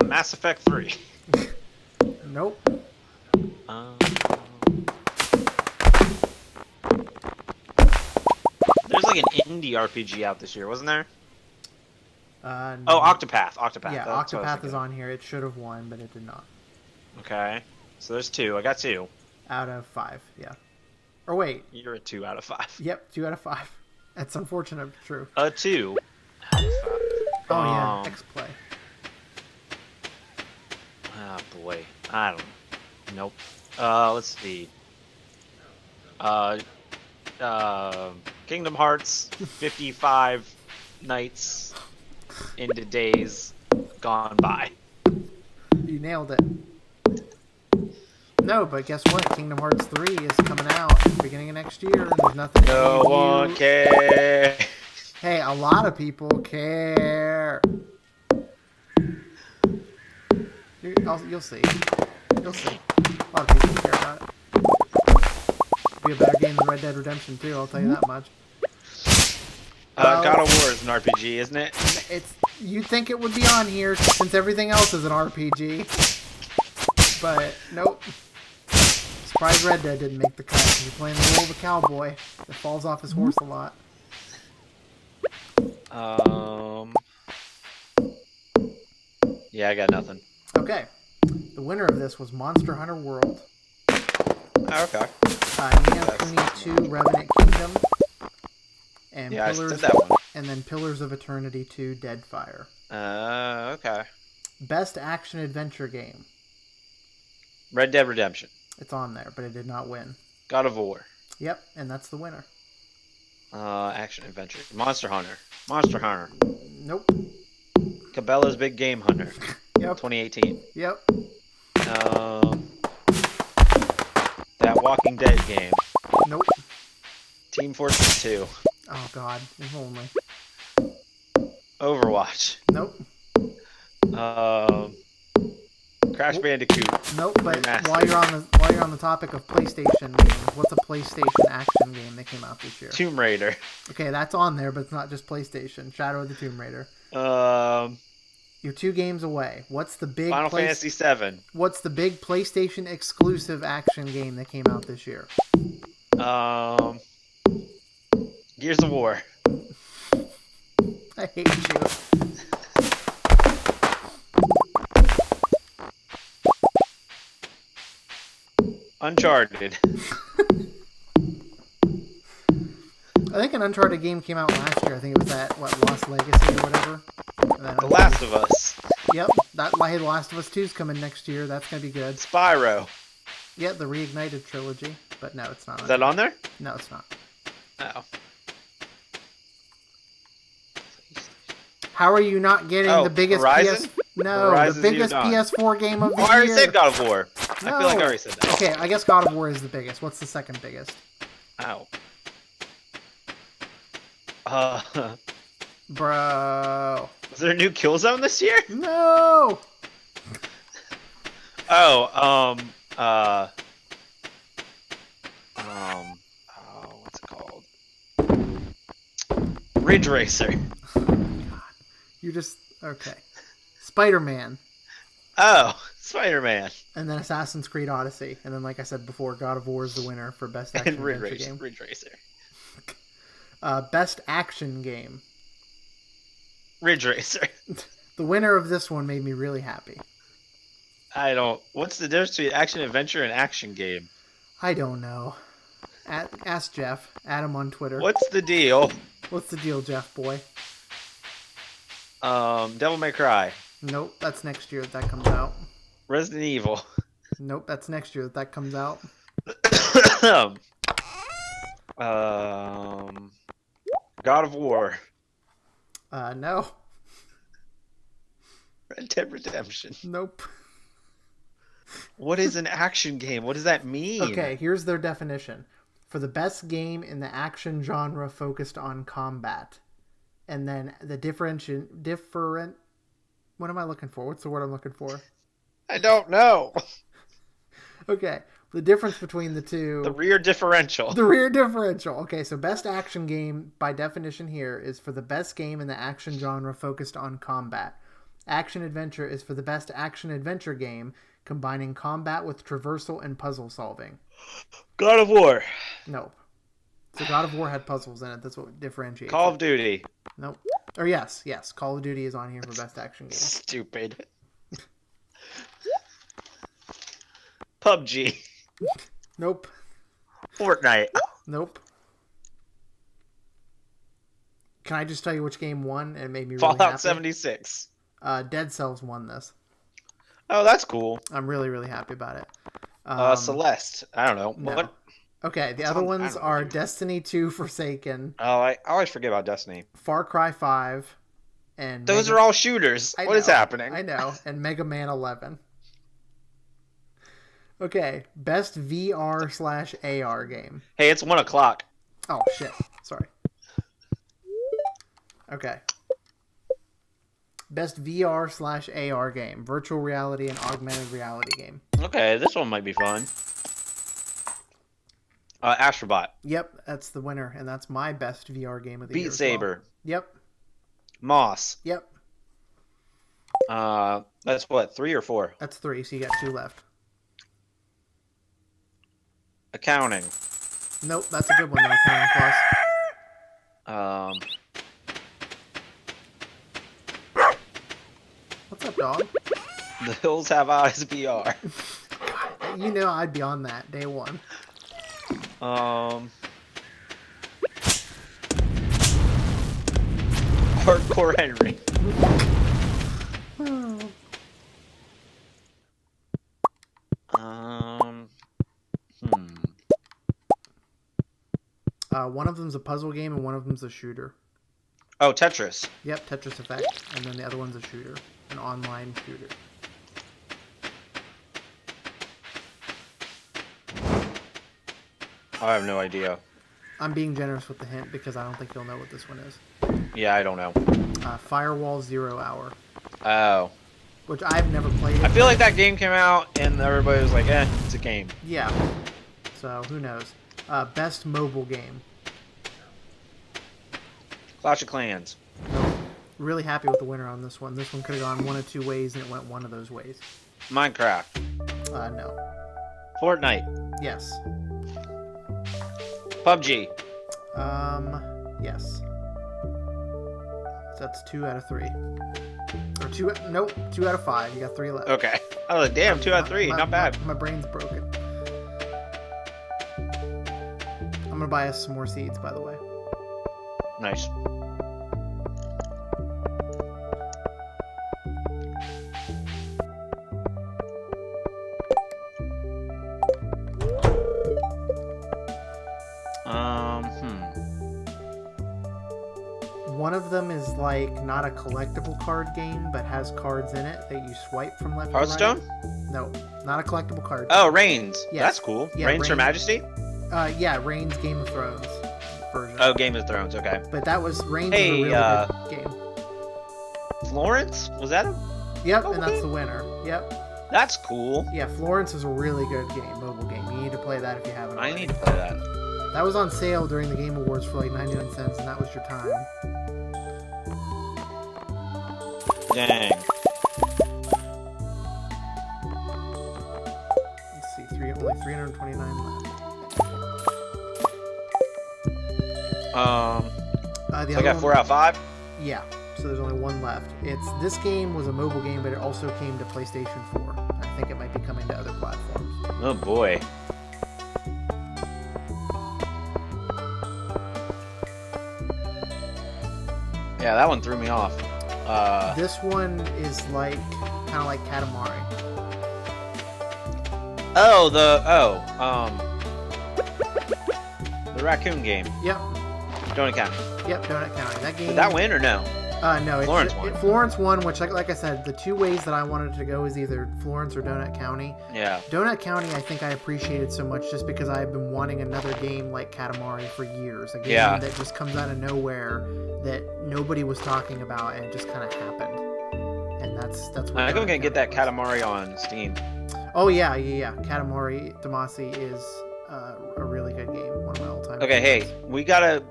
Mass Effect 3. Nope. There's like an indie RPG out this year, wasn't there? No. Oh, Octopath. Octopath. Yeah, That's what I was Octopath is thinking. on here. It should have won, but it did not. Okay. So there's 2. I got 2. Out of 5, yeah. Or wait. You're a 2 out of 5. Yep, 2 out of 5. That's unfortunate, but true. A 2 out of 5. Oh, yeah, X-Play. Oh boy, I don't. Nope. Let's see. Kingdom Hearts 55 nights into days gone by. You nailed it. No, but guess what? Kingdom Hearts 3 is coming out at the beginning of next year, and there's nothing. No one cares. Hey, a lot of people care. You'll see. You'll see. A lot of people care about it. It'll be a better game than Red Dead Redemption 2, I'll tell you that much. God of War is an RPG, isn't it? You'd think it would be on here since everything else is an RPG. But, nope. Surprised Red Dead didn't make the cut. You're playing the role of a cowboy that falls off his horse a lot. Yeah, I got nothing. Okay. The winner of this was Monster Hunter World. Oh, okay. Neo Kuni 2 Revenant Kingdom. And Yeah, Pillars, I did that one. And then Pillars of Eternity 2 Deadfire. Okay. Best action adventure game. Red Dead Redemption. It's on there, but it did not win. God of War. Yep, and that's the winner. Action adventure. Monster Hunter. Monster Hunter. Nope. Cabela's Big Game Hunter. Yep. 2018. Yep. That Walking Dead game. Nope. Team Fortress 2. Oh god, if only. Overwatch. Nope. Crash Bandicoot. Nope. But Remastered. while you're on the topic of PlayStation games, what's a PlayStation action game that came out this year? Tomb Raider. Okay, that's on there, but it's not just PlayStation. Shadow of the Tomb Raider. You're 2 games away. What's the big Final Fantasy 7. What's the big PlayStation exclusive action game that came out this year? Gears of War. I hate you. Uncharted. I think an Uncharted game came out last year. I think it was that, Lost Legacy or whatever. The Last of Us. Yep, that Last of Us 2's coming next year. That's going to be good. Spyro. Yeah, the Reignited trilogy. But no, it's not. Is that on there? No, it's not. Oh. How are you not getting the biggest Horizon? No, Horizon the biggest Zero Dawn. PS4 game of the Oh, I already year? said God of War. No. I feel like I already said that. Okay, I guess God of War is the biggest. What's the second biggest? Ow. Bro. Is there a new kill zone this year? No! Oh, what's it called? Ridge Racer. You just... Okay. Spider-Man. Oh, Spider-Man. And then Assassin's Creed Odyssey. And then, like I said before, God of War is the winner for Best Action And Adventure Game. Ridge Racer. Best Action Game. Ridge Racer. The winner of this one made me really happy. What's the difference between action adventure and action game? I don't know. Ask Jeff. Add him on Twitter. What's the deal? What's the deal, Jeff boy? Devil May Cry. Nope, that's next year that comes out. Resident Evil. Nope, that's next year that comes out. God of War. No. Red Dead Redemption. Nope. What is an action game? What does that mean? Okay, here's their definition. For the best game in the action genre focused on combat. And then the what am I looking for? What's the word I'm looking for? I don't know. Okay, the difference between the two... The rear differential. The rear differential. Okay, so best action game, by definition here, is for the best game in the action genre focused on combat. Action adventure is for the best action adventure game, combining combat with traversal and puzzle solving. God of War. Nope. So God of War had puzzles in it. That's what differentiates Call it. of Duty. Nope. Or yes. Call of Duty is on here for best action game. Stupid. PUBG. Nope. Fortnite. Nope. Can I just tell you which game won and it made me really Fallout happy? 76. Dead Cells won this. Oh, that's cool. I'm really, really happy about it. Celeste. I don't know. No. What? Okay, the other ones are Destiny 2 Forsaken. Oh, I always forget about Destiny. Far Cry 5. And those are all shooters. What is happening? I know. And Mega Man 11. Okay, best VR/AR game. Hey, it's 1 o'clock. Oh, shit. Sorry. Okay. Best VR/AR game. Virtual reality and augmented reality game. Okay, this one might be fun. Astrobot. Yep, that's the winner, and that's my best VR game of the year. Beat Saber. Yep. Moss. Yep. That's what, 3 or 4? That's 3, so you got 2 left. Accounting. Nope, that's a good one though, Accounting Plus. What's up, dog? The Hills Have Eyes VR. God, you know I'd be on that day one. Hardcore Henry. One of them's a puzzle game and one of them's a shooter. Oh, Tetris. Yep, Tetris Effect, and then the other one's a shooter, an online shooter. I have no idea. I'm being generous with the hint because I don't think you'll know what this one is. Yeah, I don't know. Firewall 0 Hour. Oh. Which I've never played. I feel like that game came out and everybody was like, it's a game. Yeah. So, who knows. Best mobile game. Clash of Clans. Really happy with the winner on this one. This one could have gone one of 2 ways and it went one of those ways. Minecraft. No. Fortnite. Yes. PUBG. Yes. So that's 2 out of 3. Or 2, nope, 2 out of 5. You got 3 left. Okay. Oh, damn, 2 out of 3. Not bad. My brain's broken. I'm gonna buy us some more seeds, by the way. Nice. One of them is like not a collectible card game, but has cards in it that you swipe from left to right. Hearthstone? No, not a collectible card. Oh, Reigns. Yes. That's cool. Yeah, Reigns for Majesty? Yeah, Reigns Game of Thrones version. Oh, Game of Thrones. Okay. But that was Reigns Hey, was a really good game. Florence? Was that a? Yep, mobile and that's game? the winner. Yep. That's cool. Yeah, Florence is a really good game, mobile game. You need to play that if you haven't I already. need to play that. That was on sale during the Game Awards for like 99 cents, and that was your time. Dang. Let's see, only 329 left. The So I other got one- 4 out of 5. Yeah, so there's only one left. This game was a mobile game, but it also came to PlayStation 4. I think it might be coming to other platforms. Oh boy. Yeah, that one threw me off. This one is like kind of like Katamari. The raccoon game. Yep, Donut County. yep, Donut County. That game. Did that win or no? No, Florence won. Florence won, which, like I said, the two ways that I wanted to go is either Florence or Donut County. Yeah. Donut County, I think I appreciated so much just because I've been wanting another game like Katamari for years. A game that just comes out of nowhere that nobody was talking about, and it just kind of happened. And that's what. I'm Donut gonna get that County Katamari on Steam. was. Oh yeah. Katamari Damacy is a really good game. One of my all-time. Okay, hey, favorites. we gotta.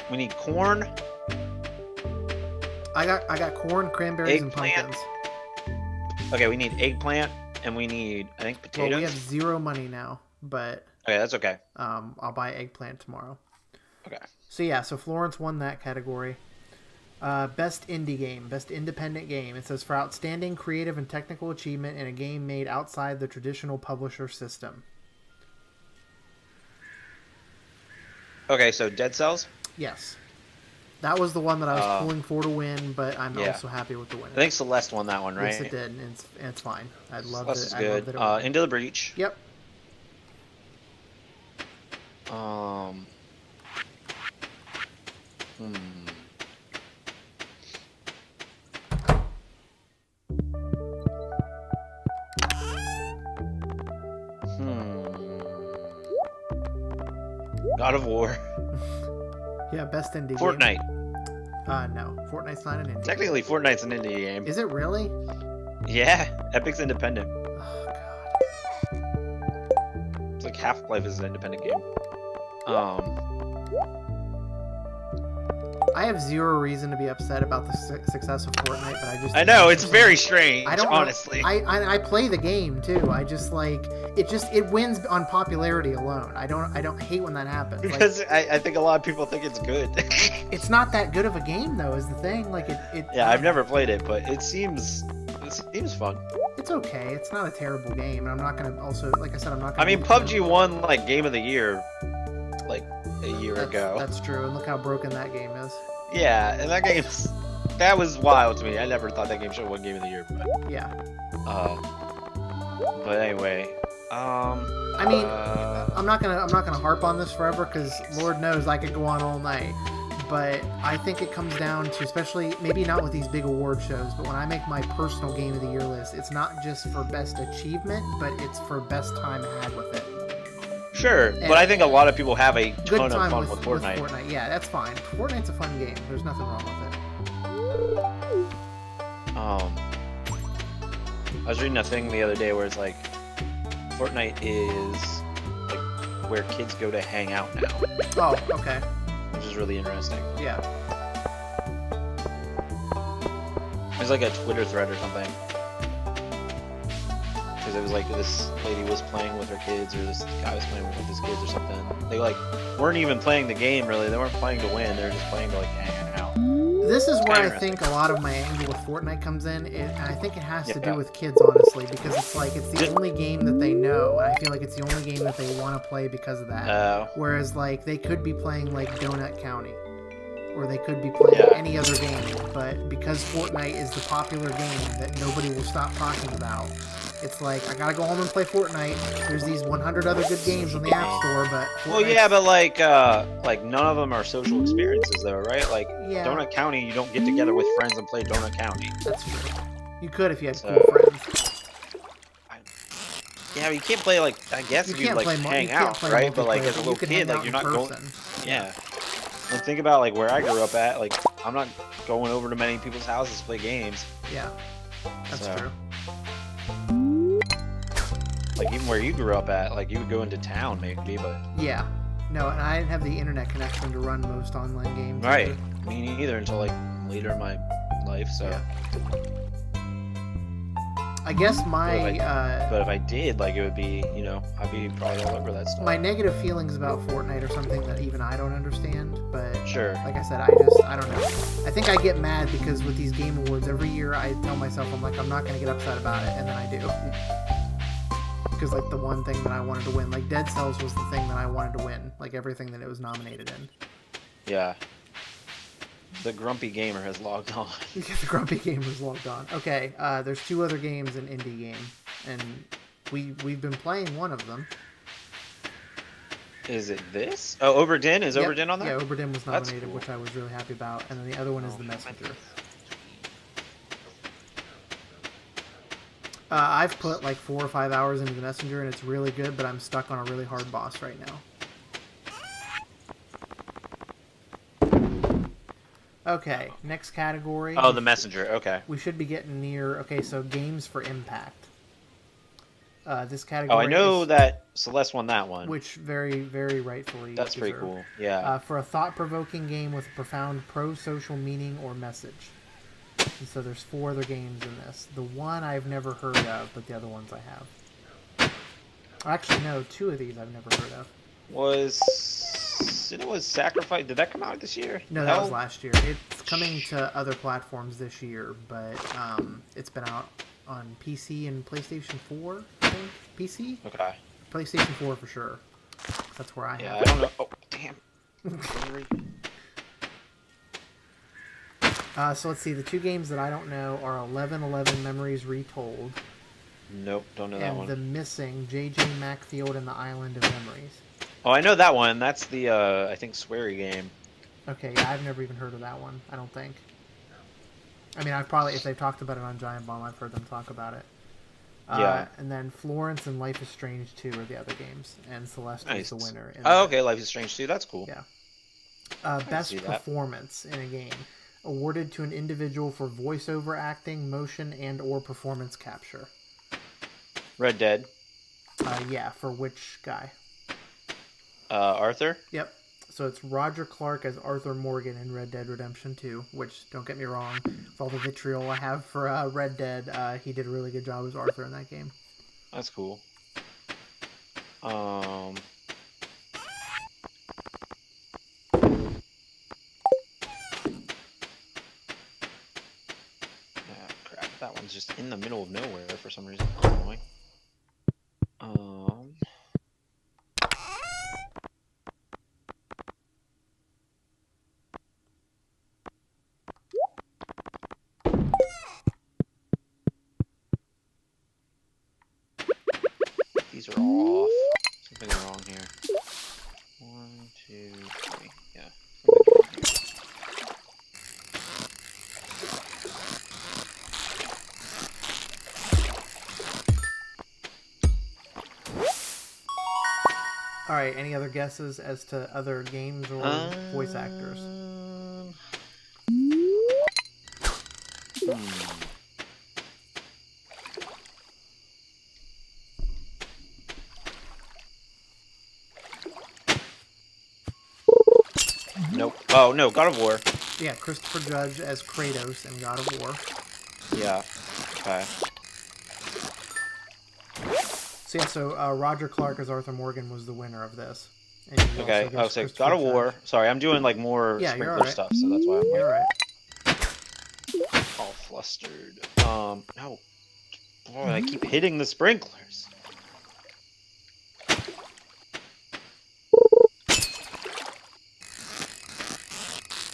We need corn. I got corn, cranberries, and Eggplant. pumpkins. Okay, we need eggplant, and we need, I think, potatoes. Well, we have 0 money now, but Okay, that's okay. I'll buy eggplant tomorrow. Okay. So yeah, so Florence won that category. Best indie game, best independent game. It says for outstanding creative and technical achievement in a game made outside the traditional publisher system. Okay, so Dead Cells. Yes. That was the one that I was pulling for to win, but I'm yeah. also happy with the winner. I think Celeste won that one, right? Yes, it did, and it's fine. I love Celeste it. is I love good. that it won. Into the Breach. Yep. God of War. Yeah, best indie game. Fortnite. No. Fortnite's not an indie. Technically, Fortnite's an indie game. Is it really? Yeah, Epic's independent. Oh, God. It's like Half-Life is an independent game. I have 0 reason to be upset about the success of Fortnite, but I know, it's very strange, I don't honestly. I play the game too. I just like it wins on popularity alone. I don't hate when that happens. Like, Because I think a lot of people think it's good. it's not that good of a game though, is the thing. Like it Yeah, I've never played it, but it seems fun. It's okay. It's not a terrible game, and I'm not gonna also, like I said, I'm not gonna. I mean, PUBG won like Game of the Year like a year ago. That's true, and look how broken that game is. Yeah, and that was wild to me. I never thought that game should have won Game of the Year, but Yeah. but anyway, I mean, I'm not gonna harp on this forever because Lord knows I could go on all night. But I think it comes down to, especially maybe not with these big award shows, but when I make my personal Game of the Year list, it's not just for best achievement, but it's for best time had with it. Sure, And but I think a lot of people have a Good ton of time fun with with Fortnite. Yeah, that's fine. Fortnite's a fun game. There's nothing wrong with it. I was reading a thing the other day where it's like Fortnite is like where kids go to hang out now, Oh, okay. which is really interesting. Yeah. There's like a Twitter thread or something. Because it was like this lady was playing with her kids, or this guy was playing with his kids or something. They like weren't even playing the game really. They weren't playing to win. They were just playing to like hang out. This is where I Interesting. think a lot of my angle with Fortnite comes in, and I think it has to Yeah. do with kids, honestly, because it's like it's the only game that they know, and I feel like it's the only game that they want to play because of that. Whereas like they could be playing like Donut County, or they could be playing Yeah. any other game, but because Fortnite is the popular game that nobody will stop talking about, it's like I gotta go home and play Fortnite. There's these 100 other good games on the App Store, but Well, yeah, but like none of them are social experiences though, right? Like Yeah. Donut County, you don't get together with friends and play Donut County. that's true. You could if you had So- cool friends. Yeah, you can't play like I guess You you can't like play hang you can't out, play right? But like multiplayer, as a but you little can kid, hang like out you're in not going. person. Yeah, And think about like where I grew up at. Like I'm not going over to many people's houses to play games. Yeah, that's So, true. Like even where you grew up at, like you would go into town maybe, but Yeah. No, and I didn't have the internet connection to run most online games. right. Either. Me neither until like later in my life. So. Yeah. I guess my But if I did, like it would be, you know, I'd be probably all over that stuff. my negative feelings about Fortnite are something that even I don't understand. But Sure. like I said, I don't know. I think I get mad because with these game awards every year, I tell myself I'm like I'm not gonna get upset about it, and then I do. Because like the one thing that I wanted to win, like Dead Cells was the thing that I wanted to win, like everything that it was nominated in. Yeah. The grumpy gamer has logged on. The grumpy gamer's logged on. Okay, there's 2 other games in indie game, and we've been playing one of them. Is it this? Oh, Oberdin? Is Yep. Oberdin on there? Yeah, Oberdin was That's nominated, cool. which I was really happy about, and then the other one is The Messenger. I've put like 4 or 5 hours into The Messenger, and it's really good, but I'm stuck on a really hard boss right now. Okay, next category. Oh, The Messenger. Okay. We should be getting near. Okay, so games for impact. This category. Oh, I know that Celeste won that one. Which very, very rightfully. That's pretty deserved. cool. Yeah. For a thought-provoking game with a profound pro-social meaning or message. And so there's 4 other games in this. The one I've never heard of, but the other ones I have. Actually, no, 2 of these I've never heard of. It was Sacrifice. Did that come out this year? No, that was last year. It's coming to other platforms this year, but it's been out on PC and PlayStation 4, I think. PC? Okay. PlayStation 4 for sure. That's where I have Yeah, it. I don't know. Oh, damn. So let's see. The 2 games that I don't know are 1111 Memories Retold. Nope, don't know that And one. The Missing, J.J. Macfield and the Island of Memories. Oh, I know that one. That's the, I think, sweary game. Okay, yeah, I've never even heard of that one, I don't think. I mean, I've probably, if they've talked about it on Giant Bomb, I've heard them talk about it. Yeah. And then Florence and Life is Strange 2 are the other games, and Celeste is the winner. Oh, okay, Life is Strange 2. That's cool. Yeah. Best performance in a game. Awarded to an individual for voiceover acting, motion, and or performance capture. Red Dead. Yeah, for which guy? Arthur? Yep. So it's Roger Clark as Arthur Morgan in Red Dead Redemption 2, which, don't get me wrong, with all the vitriol I have for Red Dead, he did a really good job as Arthur in that game. That's cool. Crap. That one's just in the middle of nowhere for some reason. Annoying. These are off. Something's wrong here. 1, 2, 3. Yeah. Something's wrong here. Alright, any other guesses as to other games or voice actors? Nope. Oh, no, God of War. Yeah, Christopher Judge as Kratos in God of War. Yeah. Okay. So yeah, so Roger Clark as Arthur Morgan was the winner of this. And he Okay. also Oh, gets so Christopher God of Judge. War. Sorry, I'm doing like more Yeah, you're sprinkler alright. stuff, so that's why I'm like, You're right. all flustered. No. Boy, I keep hitting the sprinklers.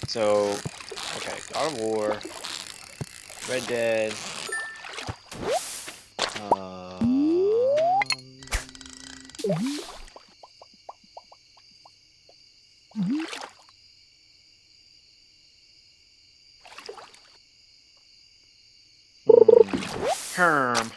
So, okay, God of War, Red Dead, Herm.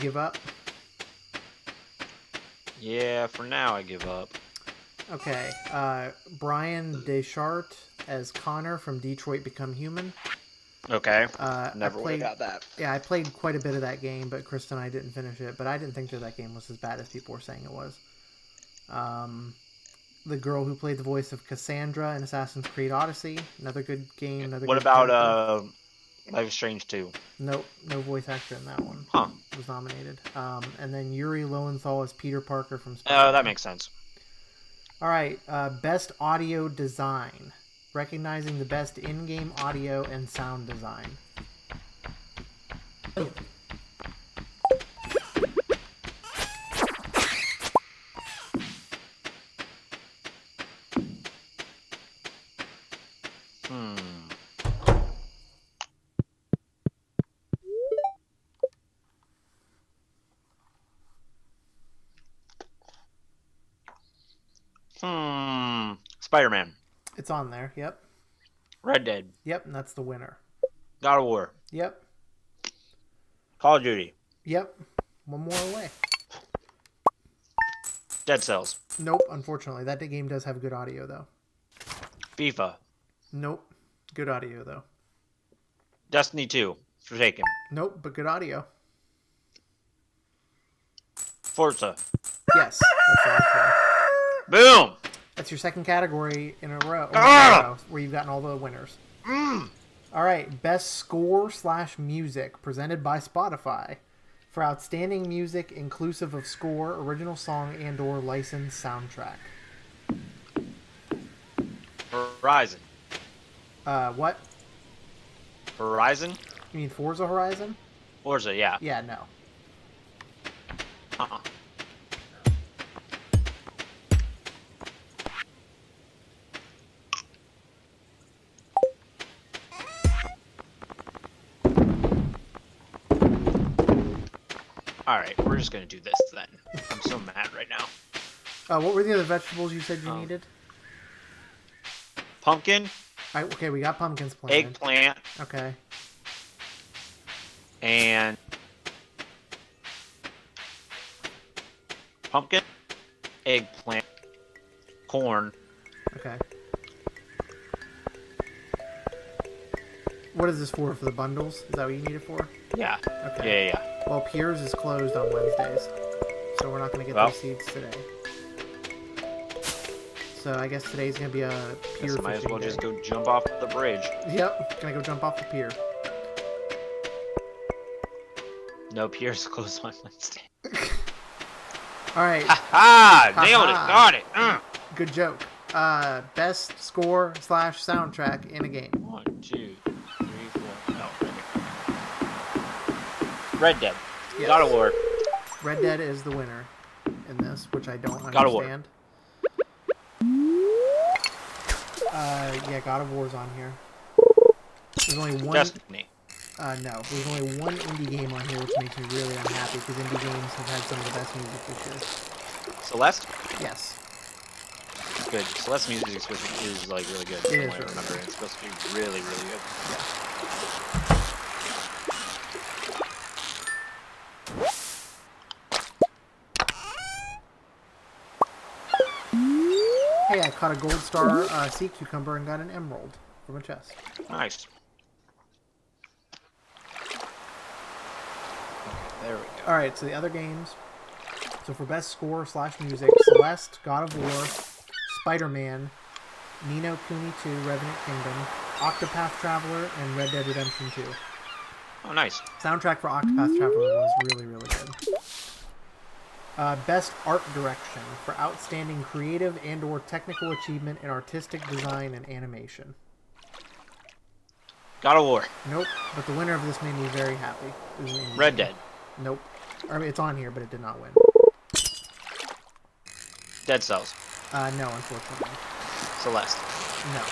give up? Yeah, for now I give up. Okay. Brian Deschart as Connor from Detroit Become Human. Okay. Never would have got that. Yeah, I played quite a bit of that game, but Krista and I didn't finish it. But I didn't think that game was as bad as people were saying it was. The girl who played the voice of Cassandra in Assassin's Creed Odyssey. Another good game. What about Life is Strange 2? Nope, no voice actor in that one. Huh. Was nominated. And then Yuri Lowenthal as Peter Parker from Oh, that makes sense. All right, best audio design. Recognizing the best in-game audio and sound design. Spider-Man. It's on there, yep. Red Dead. Yep, and that's the winner. God of War. Yep. Call of Duty. Yep. One more away. Dead Cells. Nope, unfortunately. That game does have good audio, though. FIFA. Nope. Good audio, though. Destiny 2. Forsaken. Nope, but good audio. Forza. Yes, that's the last one. Boom! That's your second category in a row, where you've gotten all the winners. All right, best score / music presented by Spotify for outstanding music inclusive of score, original song, and/or licensed soundtrack. Horizon. What? Horizon? You mean Forza Horizon? Forza, yeah. Yeah, no. Alright, we're just gonna do this then. I'm so mad right now. What were the other vegetables you said you needed? Pumpkin. Okay, we got pumpkins planted. Eggplant. Okay. And pumpkin, eggplant, corn. Okay. What is this for the bundles? Is that what you need it for? Yeah. Okay. Yeah. Well, Piers is closed on Wednesdays, so we're not going to get those seeds today. So I guess today's going to be a pier fishing might as well day. just go jump off the bridge. Yep, gonna go jump off the pier. No, pier's closed on Wednesday. Alright. Ha! Nailed it! Got it! Good joke. Best score / soundtrack in a game. 1, 2, 3, 4. No. Red Dead. Yes. God of War. Red Dead is the winner in this, which I don't God of War. understand. Yeah, God of War's on here. There's only one. Destiny. No, there's only one indie game on here, which makes me really unhappy because indie games have had some of the best music this year. Celeste? Yes. Good. Celeste music is like really good. It is I really remember good. it's supposed to be really, really good. Yeah. Hey, I caught a gold star sea cucumber and got an emerald from a chest. Nice. There we go. Alright, so the other games. So for best score / music, Celeste, God of War, Spider-Man, Ni no Kuni 2, Revenant Kingdom, Octopath Traveler, and Red Dead Redemption 2. Oh, nice. Soundtrack for Octopath Traveler was really, really good. Best art direction for outstanding creative and/or technical achievement in artistic design and animation. God of War. Nope, but the winner of this made me very happy. It was an indie Red game. Dead. Nope. I mean, it's on here, but it did not win. Dead Cells. No, unfortunately. Celeste. No.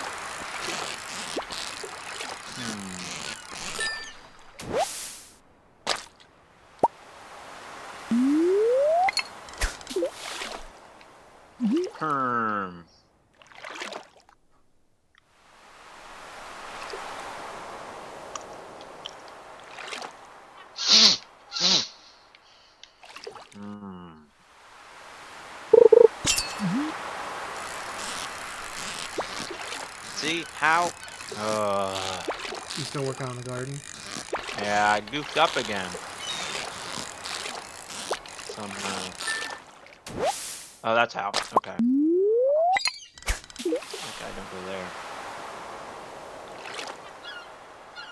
Herm. See how? You still working on the garden? Yeah, I goofed up again. Somehow. Oh, that's how. Okay. Okay, don't go there.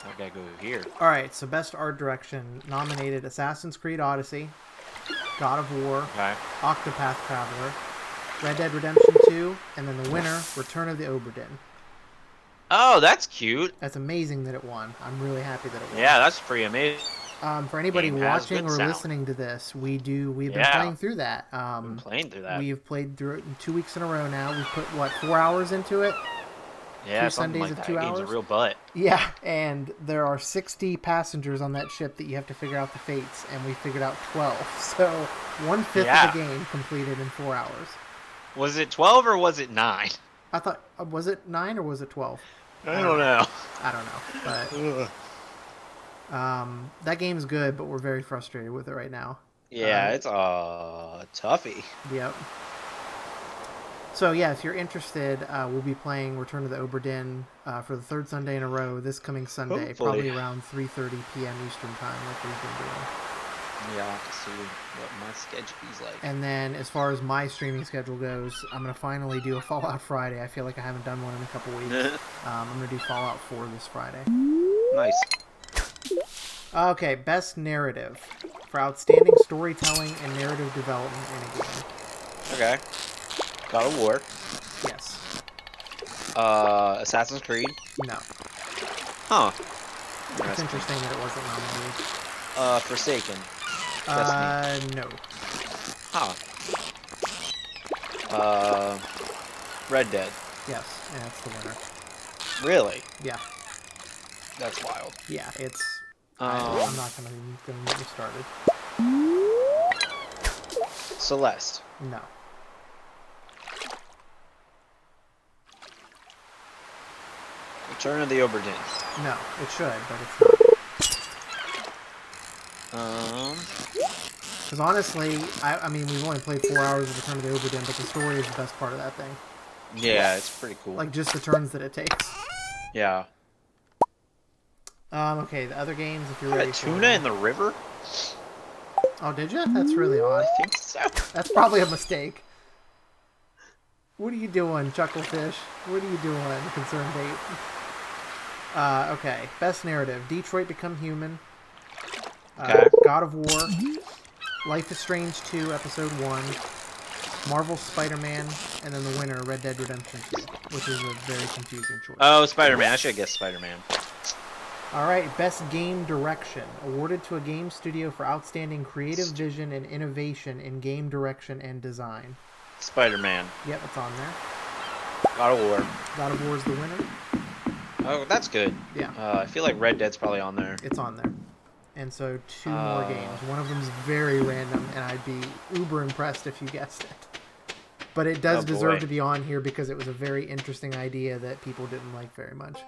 I gotta go here. All right. So best art direction nominated: Assassin's Creed Odyssey, God of War, Okay. Octopath Traveler, Red Dead Redemption 2, and then the winner, Return of the Obra Dinn. Oh, that's cute. That's amazing that it won. I'm really happy that it won. Yeah, that's pretty amazing. For anybody Game has watching good or sound. listening to this, we've been Yeah. playing through that. I've been playing through that. We've played through it in 2 weeks in a row now. We've put, what, 4 hours into it? Yeah, 2 something Sundays like of that. 2 That game's a hours? real butt. Yeah, and there are 60 passengers on that ship that you have to figure out the fates, and we figured out 12. So 1/5 Yeah. of the game completed in 4 hours. Was it 12 or was it 9? I thought, was it 9 or was it 12? I don't know. I don't know, but that game's good, but we're very frustrated with it right now. Yeah, it's a toughie. Yep. So yeah, if you're interested, we'll be playing Return of the Obra Dinn for the 3rd Sunday in a row this coming Sunday, Hopefully. probably around 3:30 p.m. Eastern time, like we've been doing. Yeah, I'll have to see what my schedule's like. And then as far as my streaming schedule goes, I'm gonna finally do a Fallout Friday. I feel like I haven't done one in a couple weeks. I'm gonna do Fallout 4 this Friday. Nice. Okay, best narrative for outstanding storytelling and narrative development in a game. Okay. God of War. Yes. Assassin's Creed. No. Huh. It's interesting that it wasn't nominated. Forsaken. Destiny. No. Huh. Red Dead. Yes, and that's the winner. Really? Yeah. That's wild. Yeah, it's... Um, I'm not gonna get you started. Celeste. No. Return of the Obra Dinn. No, it should, but it's not. Because honestly, I mean, we've only played 4 hours of Return of the Obra Dinn, but the story is the best part of that thing. Yeah, it's pretty cool. Like, just the turns that it takes. Yeah. Okay, the other games, if you're Had ready a for tuna them. in the river? Oh, did you? That's really odd. I think so. That's probably a mistake. What are you doing, Chucklefish? What are you doing, Concerned Bait? Okay. Best narrative. Detroit Become Human. Okay. God of War. Life is Strange 2, Episode 1. Marvel's Spider-Man. And then the winner, Red Dead Redemption 2. Which is a very confusing choice. Oh, Spider-Man. I should have guessed Spider-Man. Alright, Best Game Direction. Awarded to a game studio for outstanding creative vision and innovation in game direction and design. Spider-Man. Yep, it's on there. God of War. God of War is the winner. Oh, that's good. Yeah. I feel like Red Dead's probably on there. It's on there. And so 2 more games. One of them's very random, and I'd be uber impressed if you guessed it. But it does deserve to be on here because it was a very interesting idea that people didn't like very much.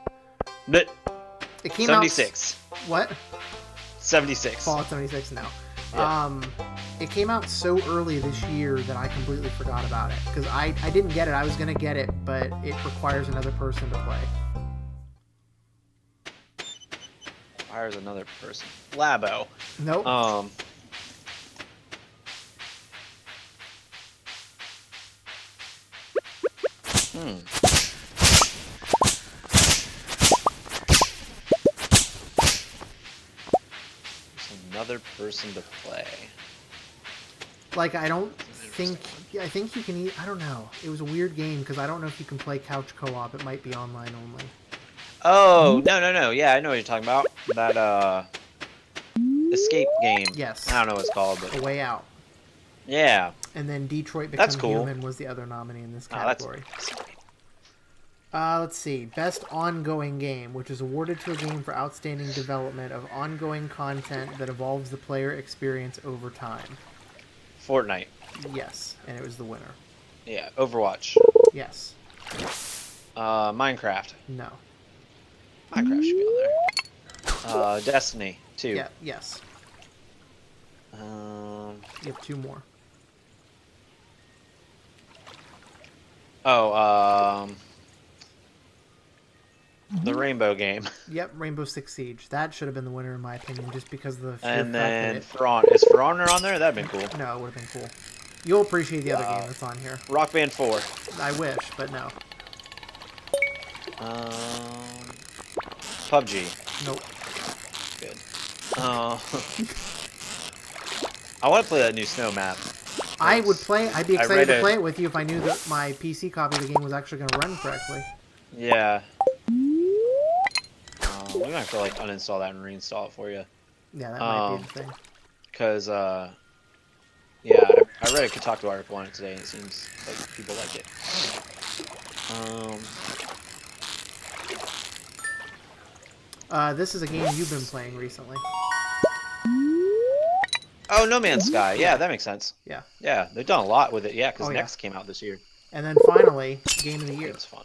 But It came 76. out... What? 76. Fallout 76 now. Yeah. It came out so early this year that I completely forgot about it. Because I didn't get it. I was going to get it, but it requires another person to play. Requires another person. Labo. Nope. Another person to play. Like, I think you can... I don't know. It was a weird game because I don't know if you can play couch co-op. It might be online only. Oh, no. Yeah, I know what you're talking about. That, escape game. Yes. I don't know what it's called, but... A Way Out. Yeah. And then Detroit Become That's cool. Human was the other nominee in this Oh, category. that's... Let's see. Best Ongoing Game, which is awarded to a game for outstanding development of ongoing content that evolves the player experience over time. Fortnite. Yes, and it was the winner. Yeah, Overwatch. Yes. Minecraft. No. Minecraft should be on there. Destiny 2. Yeah. Yes. Um. You have 2 more. Oh, The Rainbow game. Yep, Rainbow Six Siege. That should have been the winner in my opinion, just because of the sheer And fact then that For Honor. Is For Honor on there? That'd been cool. No, it would have been cool. You'll appreciate the other game that's on here. Rock Band 4. I wish, but no. PUBG. Nope. Good. I want to play that new snow map. I'd be excited to play it with you if I knew that my PC copy of the game was actually going to run correctly. Yeah. We might have to like uninstall that and reinstall it for you. Yeah, that might be the thing. Because, yeah, I read a Kotaku article on it today, and it seems like people like it. This is a game you've been playing recently. Oh, No Man's Sky. Yeah, that makes sense. Yeah. Yeah, they've done a lot with it. Yeah, because Next came out this year. And then finally, Game of the Year. It's fun.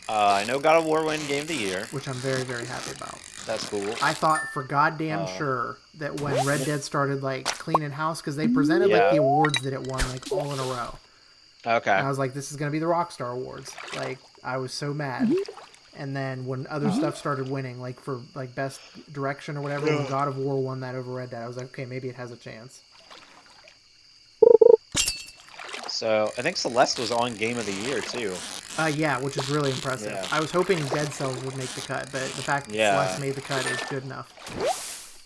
I know God of War won Game of the Year. Which I'm very, very happy about. That's cool. I thought for goddamn sure that when Red Dead started like cleaning house, because they presented like the awards that it won like all in a row. Okay. And I was like, this is gonna be the Rockstar Awards. Like I was so mad. And then when other stuff started winning, like for like best direction or whatever, when God of War won that over Red Dead, I was like, okay, maybe it has a chance. So I think Celeste was on Game of the Year too. Yeah, which is really impressive. Yeah. I was hoping Dead Cells would make the cut, but the fact that Celeste made the cut is good enough.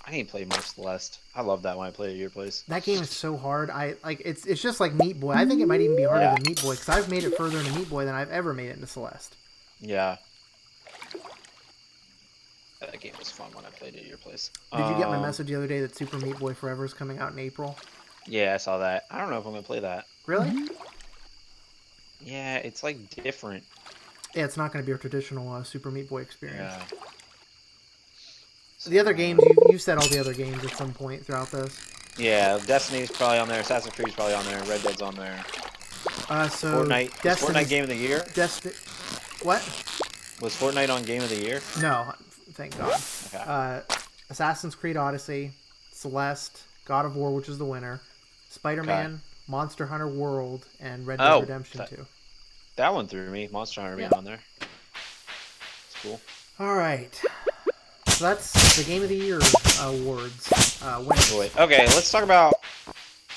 I ain't played much Celeste. I love that when I play at your place. That game is so hard. It's just like Meat Boy. I think it might even be harder than Meat Boy because I've made it further into Meat Boy than I've ever made it into Celeste. Yeah. That game was fun when I played it at your place. Did you get my message the other day that Super Meat Boy Forever is coming out in April? Yeah, I saw that. I don't know if I'm gonna play that. Really? Yeah, it's like different. Yeah, it's not going to be a traditional Super Meat Boy experience. Yeah. The other games, you said all the other games at some point throughout this. Yeah, Destiny's probably on there. Assassin's Creed's probably on there. Red Dead's on there. So Fortnite. Was Fortnite Game of the Year? What? Was Fortnite on Game of the Year? No, thank God. Okay. Assassin's Creed Odyssey, Celeste, God of War, which is the winner, Spider-Man, Monster Hunter World, and Red Dead Redemption 2. That one threw me. Monster Hunter being on there. It's cool. All right. So that's the Game of the Year awards. Winners. Okay, let's talk about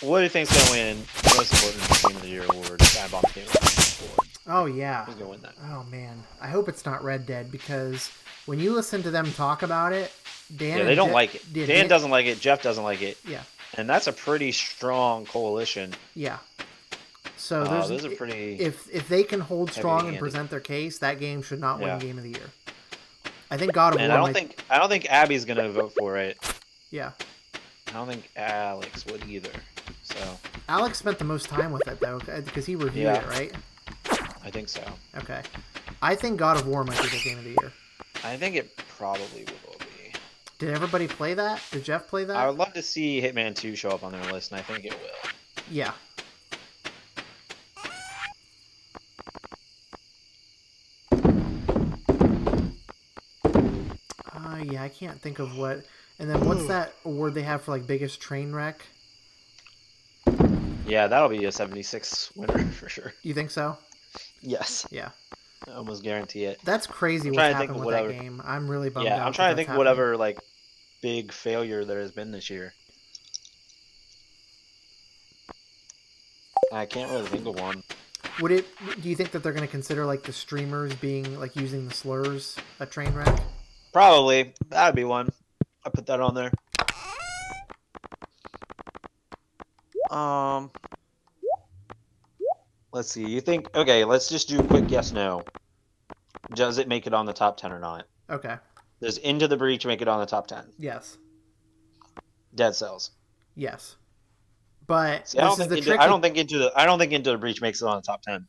what do you think's gonna win the most important Game of the Year award? Time Bomb Game of the Year award. Oh yeah. Who's gonna win that? Oh man, I hope it's not Red Dead because when you listen to them talk about it, Dan. Yeah, they don't like it. Dan doesn't like it. Jeff doesn't like it. Yeah. And that's a pretty strong coalition. Yeah. So those are pretty. If they can hold strong and present their case, that game should not win Game of the Year. I think God of War. I don't think Abby's gonna vote for it. Yeah. I don't think Alex would either. So. Alex spent the most time with it though, because he reviewed it, right? I think so. Okay. I think God of War might be the Game of the Year. I think it probably will be. Did everybody play that? Did Jeff play that? I would love to see Hitman 2 show up on their list, and I think it will. Yeah. Yeah, I can't think of what. And then what's that award they have for like biggest train wreck? Yeah, that'll be a 76 winner for sure. You think so? Yes. Yeah. I almost guarantee it. That's crazy what's happened with that game. I'm really bummed out. Yeah, I'm trying to think of whatever like big failure there has been this year. I can't really think of one. Do you think that they're going to consider like the streamers being like using the slurs a train wreck? Probably. That'd be one. I put that on there. Let's see. You think? Okay, let's just do a quick yes no. Does it make it on the top 10 or not? Okay. Does Into the Breach make it on the top 10? Yes. Dead Cells. Yes. But see, I don't think Into the Breach makes it on the top 10.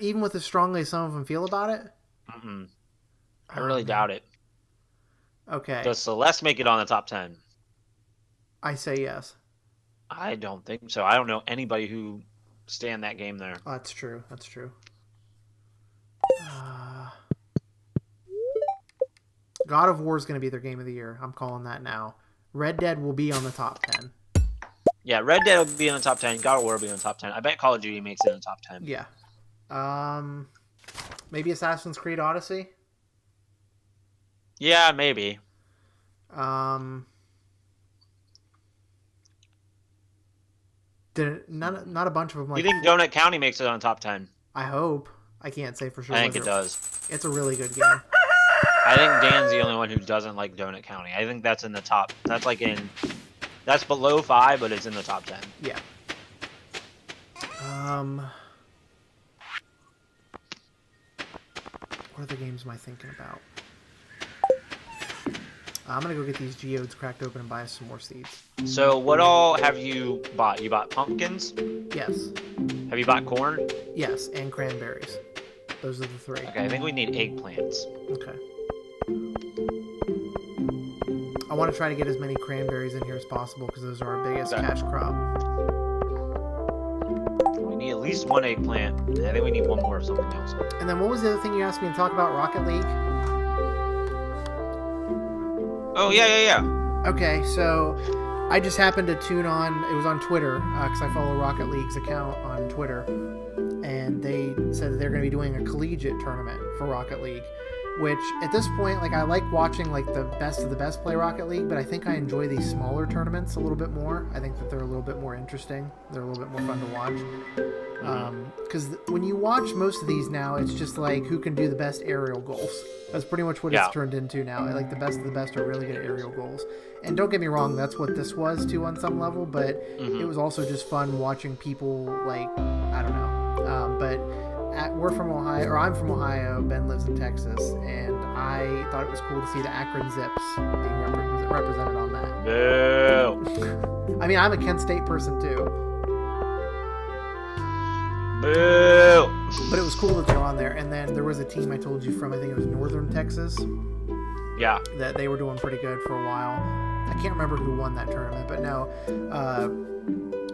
Even with as strongly as some of them feel about it? Mm-mm. I really doubt it. Okay. Does Celeste make it on the top 10? I say yes. I don't think so. I don't know anybody who stand that game there. Oh, that's true. That's true. God of War is going to be their Game of the Year. I'm calling that now. Red Dead will be on the top 10. Yeah, Red Dead will be in the top 10. God of War will be in the top 10. I bet Call of Duty makes it in the top 10. Yeah. Maybe Assassin's Creed Odyssey. Yeah, maybe. Not a bunch of them. You Like, think Donut County makes it on top 10? I hope. I can't say for sure. I think it does. It's a really good game. I think Dan's the only one who doesn't like Donut County. I think that's in the top. That's like in. That's below 5, but it's in the top 10. Yeah. What other games am I thinking about? I'm gonna go get these geodes cracked open and buy us some more seeds. So what all have you bought? You bought pumpkins? Yes. Have you bought corn? Yes, and cranberries. Those are the 3. Okay, I think we need eggplants. Okay. I want to try to get as many cranberries in here as possible because those are our biggest cash crop. We need at least 1 eggplant. I think we need 1 more of something else. And then what was the other thing you asked me to talk about? Rocket League? Oh, yeah. Okay, so I just happened to tune on, it was on Twitter, because I follow Rocket League's account on Twitter, and they said that they're going to be doing a collegiate tournament for Rocket League, which at this point, like, I like watching like the best of the best play Rocket League, but I think I enjoy these smaller tournaments a little bit more. I think that they're a little bit more interesting. They're a little bit more fun to watch. Because when you watch most of these now, it's just like who can do the best aerial goals. That's pretty much what it's turned into now. Like the best of the best are really good at aerial goals. And don't get me wrong, that's what this was too on some level, but it was also just fun watching people, like, I don't know. But we're from Ohio, or I'm from Ohio, Ben lives in Texas, and I thought it was cool to see the Akron Zips being represented on that. Boo! I mean, I'm a Kent State person too. Boo! But it was cool that they're on there. And then there was a team I told you from, I think it was Northern Texas. Yeah. That they were doing pretty good for a while. I can't remember who won that tournament, but no.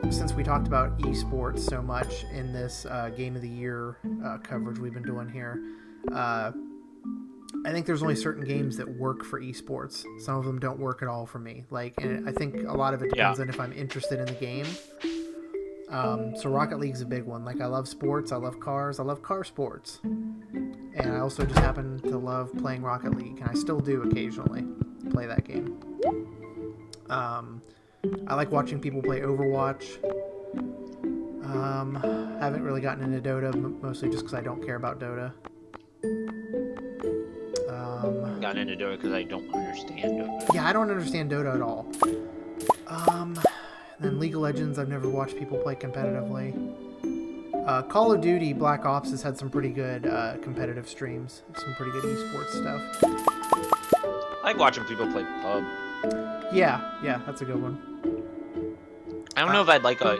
Since we talked about esports so much in this Game of the Year coverage we've been doing here, I think there's only certain games that work for esports. Some of them don't work at all for me. Like, and I think a lot of it depends on if I'm interested in the game. So Rocket League's a big one. Like, I love sports, I love cars, I love car sports. And I also just happen to love playing Rocket League, and I still do occasionally play that game. I like watching people play Overwatch. Haven't really gotten into Dota, mostly just because I don't care about Dota. Gotten into Dota because I don't understand Dota. Yeah, I don't understand Dota at all. Then League of Legends, I've never watched people play competitively. Call of Duty Black Ops has had some pretty good competitive streams. Some pretty good esports stuff. I like watching people play pub. Yeah, that's a good one. I don't know if I'd like a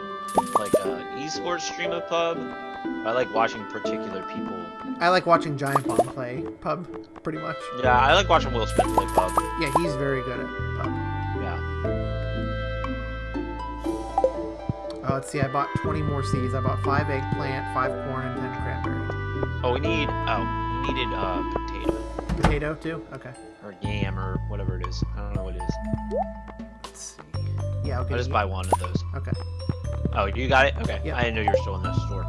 esports stream of pub, but I like watching particular people. I like watching Giant Bomb play pub, pretty much. Yeah, I like watching Will Smith play pub. Yeah, he's very good at pub. Yeah. Let's see, I bought 20 more seeds. I bought 5 eggplant, 5 corn, and 10 cranberry. Oh, we needed potato. Potato, too? Okay. Or yam, or whatever it is. I don't know what it is. Let's see. Yeah, okay. I'll just buy 1 of those. Okay. Oh, you got it? Okay. Yeah. I didn't know you were still in that store.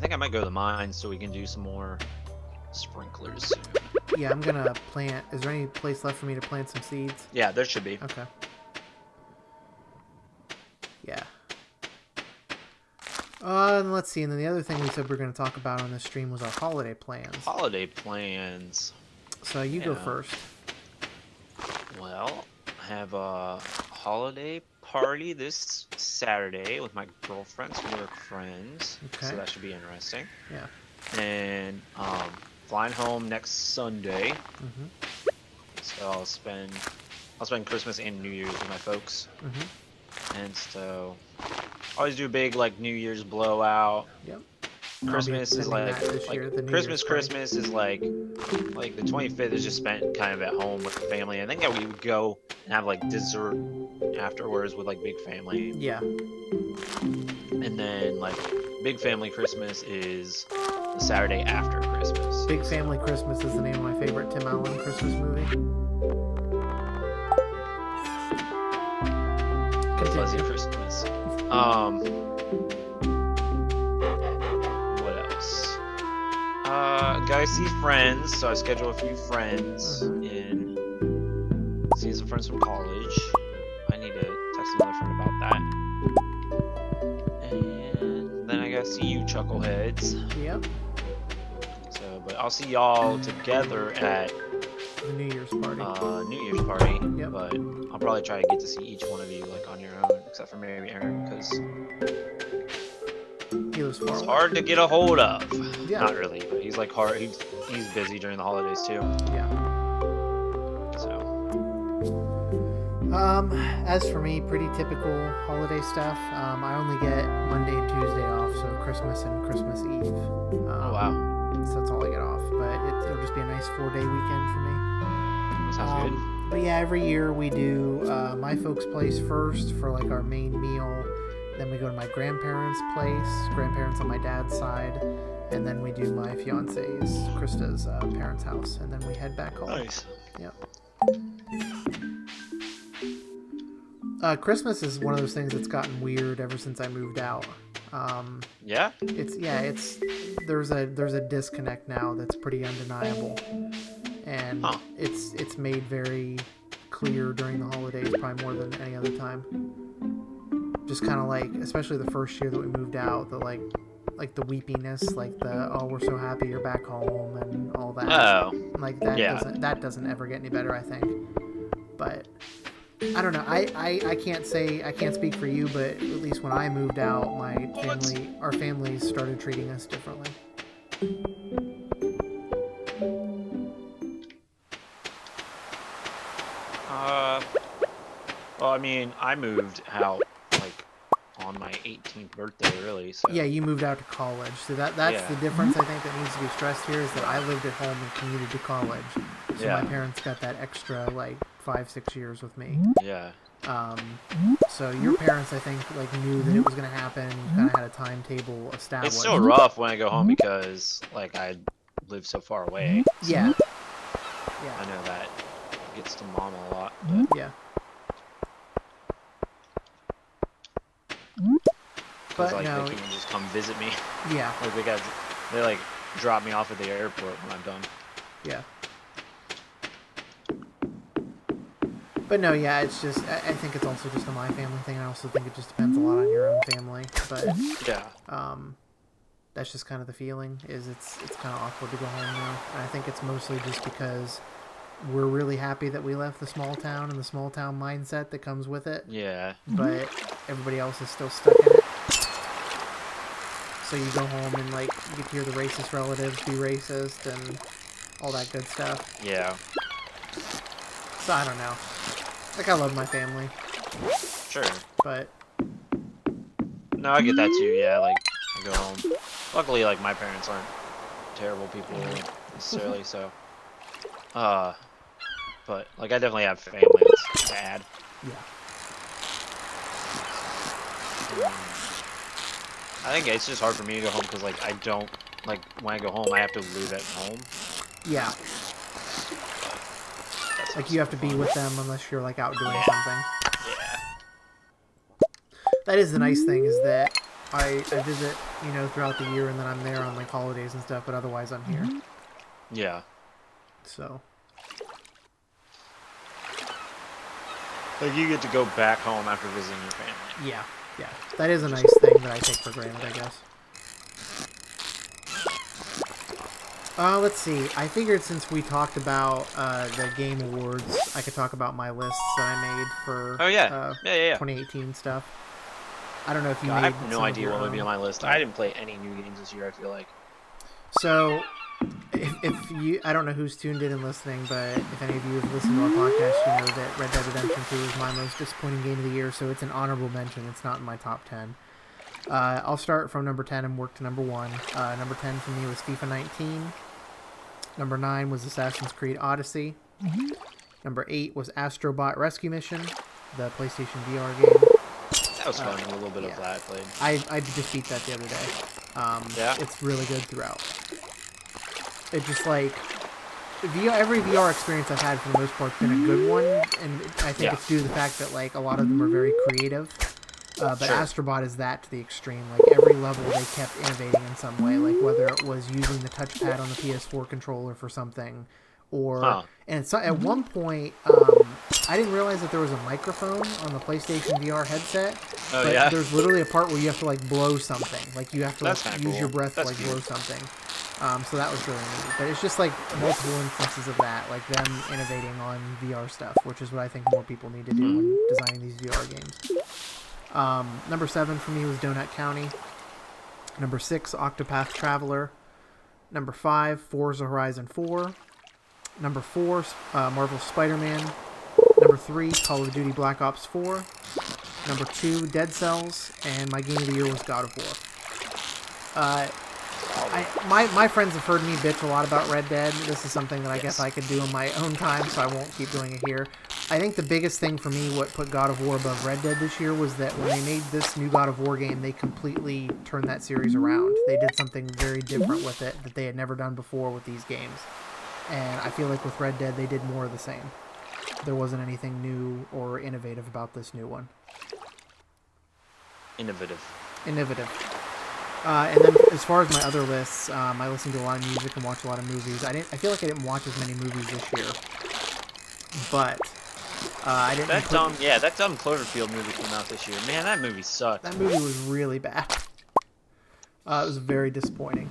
I might go to the mines so we can do some more sprinklers soon. Yeah, I'm gonna plant. Is there any place left for me to plant some seeds? Yeah, there should be. Okay. Yeah. And let's see. And then the other thing we said we are going to talk about on this stream was our holiday plans. Holiday plans. So you go first. Well, I have a holiday party this Saturday with my girlfriend's work friends. Okay. So that should be interesting. Yeah. And flying home next Sunday. Mm-hmm. So I'll spend Christmas and New Year's with my folks. Mm-hmm. And so always do a big like New Year's blowout. Yep. Christmas is like Christmas is like the 25th is just spent kind of at home with the family. I think that we would go and have like dessert afterwards with like big family. Yeah. And then like big family Christmas is the Saturday after Christmas. Big Family Christmas is the name of my favorite Tim Allen Christmas movie. Fuzzy Christmas. What else? Gotta see friends, so I schedule a few friends in. See some friends from college. I need to text another friend about that. And then I gotta see you chuckleheads. Yep. So, but I'll see y'all together at The New Year's party. New Year's party. Yep. But I'll probably try to get to see each one of you like on your own, except for maybe Aaron, because He lives far it's away. hard to get a hold of. Yeah. Not really, but he's like hard. He's busy during the holidays too. Yeah. So As for me, pretty typical holiday stuff. I only get Monday and Tuesday off, so Christmas and Christmas Eve. oh wow, So that's all I get off. But it'll just be a nice 4-day weekend for me. sounds good. But yeah, every year we do my folks' place first for like our main meal. Then we go to my grandparents' place, grandparents on my dad's side, and then we do my fiance's, Krista's parents' house, and then we head back home. Nice. Yep. Christmas is one of those things that's gotten weird ever since I moved out. Yeah. There's a disconnect now that's pretty undeniable, and it's made very clear during the holidays, probably more than any other time. Just kind of like, especially the first year that we moved out, the like the weepiness, like the we're so happy you're back home and all that. Oh. Like that Yeah. doesn't ever get any better, I think. But I don't know. I can't speak for you, but at least when I moved out, our families started treating us differently. Well, I mean, I moved out like on my 18th birthday, really. So. Yeah, you moved out to college, so that's the difference I think that needs to be stressed here is that I lived at home and commuted to college, so my parents got that extra like 5-6 years with me. Yeah. So your parents, I think, like knew that it was going to happen. You kind of had a timetable established. It's still rough when I go home because like I live so far away. So Yeah. I know that gets to mom a lot. But Yeah. Because But like no. they can just come visit me. Yeah. Like they like drop me off at the airport when I'm done. Yeah. But no, yeah, it's just, I think it's also just a my family thing. I also think it just depends a lot on your own family. But Yeah. that's just kind of the feeling, is it's kind of awkward to go home now. And I think it's mostly just because we're really happy that we left the small town and the small town mindset that comes with it. Yeah. But everybody else is still stuck in it. So you go home and like you get to hear the racist relatives be racist and all that good stuff. Yeah. So I don't know. Like, I love my family, Sure. but No, I get that too. Yeah, like I go home. Luckily, like my parents aren't terrible people necessarily, so. But like I definitely have family that's bad. yeah. I think it's just hard for me to go home because like I don't like when I go home I have to live at home. Yeah. That's Like, you have to be with them unless you're, like, out doing something. Yeah. That is the nice thing, is that I visit, you know, throughout the year, and then I'm there on, like, holidays and stuff, but otherwise I'm here. Yeah. So. Like you get to go back home after visiting your family. Yeah. Yeah. That is a nice thing that I take for granted, I guess. Let's see. I figured since we talked about the Game Awards, I could talk about my lists that I made for 2018 stuff. I don't know if you made I have no some of idea your what would be own. on my list. I didn't play any new games this year, I feel like. So, if you, I don't know who's tuned in and listening, but if any of you have listened to our podcast, you know that Red Dead Redemption 2 is my most disappointing game of the year, so it's an honorable mention. It's not in my top 10. I'll start from number 10 and work to number 1. Number 10 for me was FIFA 19. Number 9 was Assassin's Creed Odyssey. Number 8 was Astrobot Rescue Mission, the PlayStation VR game. That was fun. A little bit of that I played. I just beat that the other day. Yeah? It's really good throughout. It just like every VR experience I've had for the most part has been a good one, and I think it's due to the fact that like a lot of them are very creative. But Astrobot is that to the extreme. Like every level, they kept innovating in some way. Like whether it was using the touchpad on the PS4 controller for something, or and so at one point, I didn't realize that there was a microphone on the PlayStation VR headset. But there's literally a part where you have to like blow something. Like you have to like, use your breath to like blow something. So that was really neat. But it's just like multiple instances of that, like them innovating on VR stuff, which is what I think more people need to do when designing these VR games. Number 7 for me was Donut County. Number 6, Octopath Traveler. Number 5, Forza Horizon 4. Number 4, Marvel Spider-Man. Number 3, Call of Duty Black Ops 4. Number 2, Dead Cells. And my game of the year was God of War. My friends have heard me bitch a lot about Red Dead. This is something that I guess I could do in my own time, so I won't keep doing it here. I think the biggest thing for me, what put God of War above Red Dead this year, was that when they made this new God of War game, they completely turned that series around. They did something very different with it that they had never done before with these games. And I feel like with Red Dead, they did more of the same. There wasn't anything new or innovative about this new one. Innovative. And then as far as my other lists, I listen to a lot of music and watch a lot of movies. I feel like I didn't watch as many movies this year. But I didn't. That dumb Cloverfield movie came out this year. Man, that movie sucked. That movie was really bad. It was very disappointing.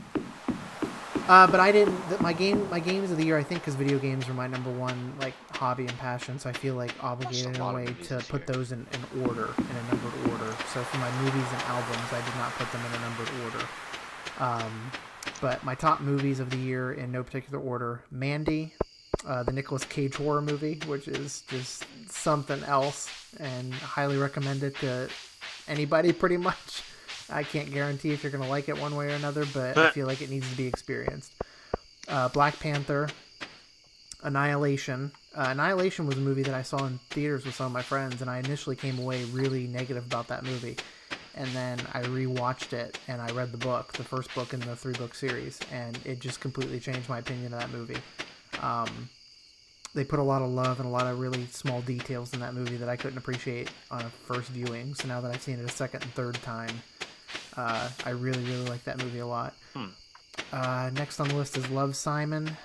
But I didn't. My games of the year, I think, because video games are my number one like hobby and passion. So I feel like obligated in a way to put those in order, in a numbered order. So for my movies and albums, I did not put them in a numbered order. But my top movies of the year in no particular order: Mandy, the Nicolas Cage horror movie, which is just something else, and highly recommend it to anybody pretty much. I can't guarantee if you're going to like it one way or another, but I feel like it needs to be experienced. Black Panther, Annihilation. Annihilation was a movie that I saw in theaters with some of my friends, and I initially came away really negative about that movie. And then I rewatched it, and I read the book, the first book in the 3-book series, and it just completely changed my opinion of that movie. They put a lot of love and a lot of really small details in that movie that I couldn't appreciate on a first viewing. So now that I've seen it a second and third time, I really, really like that movie a lot. Next on the list is Love, Simon,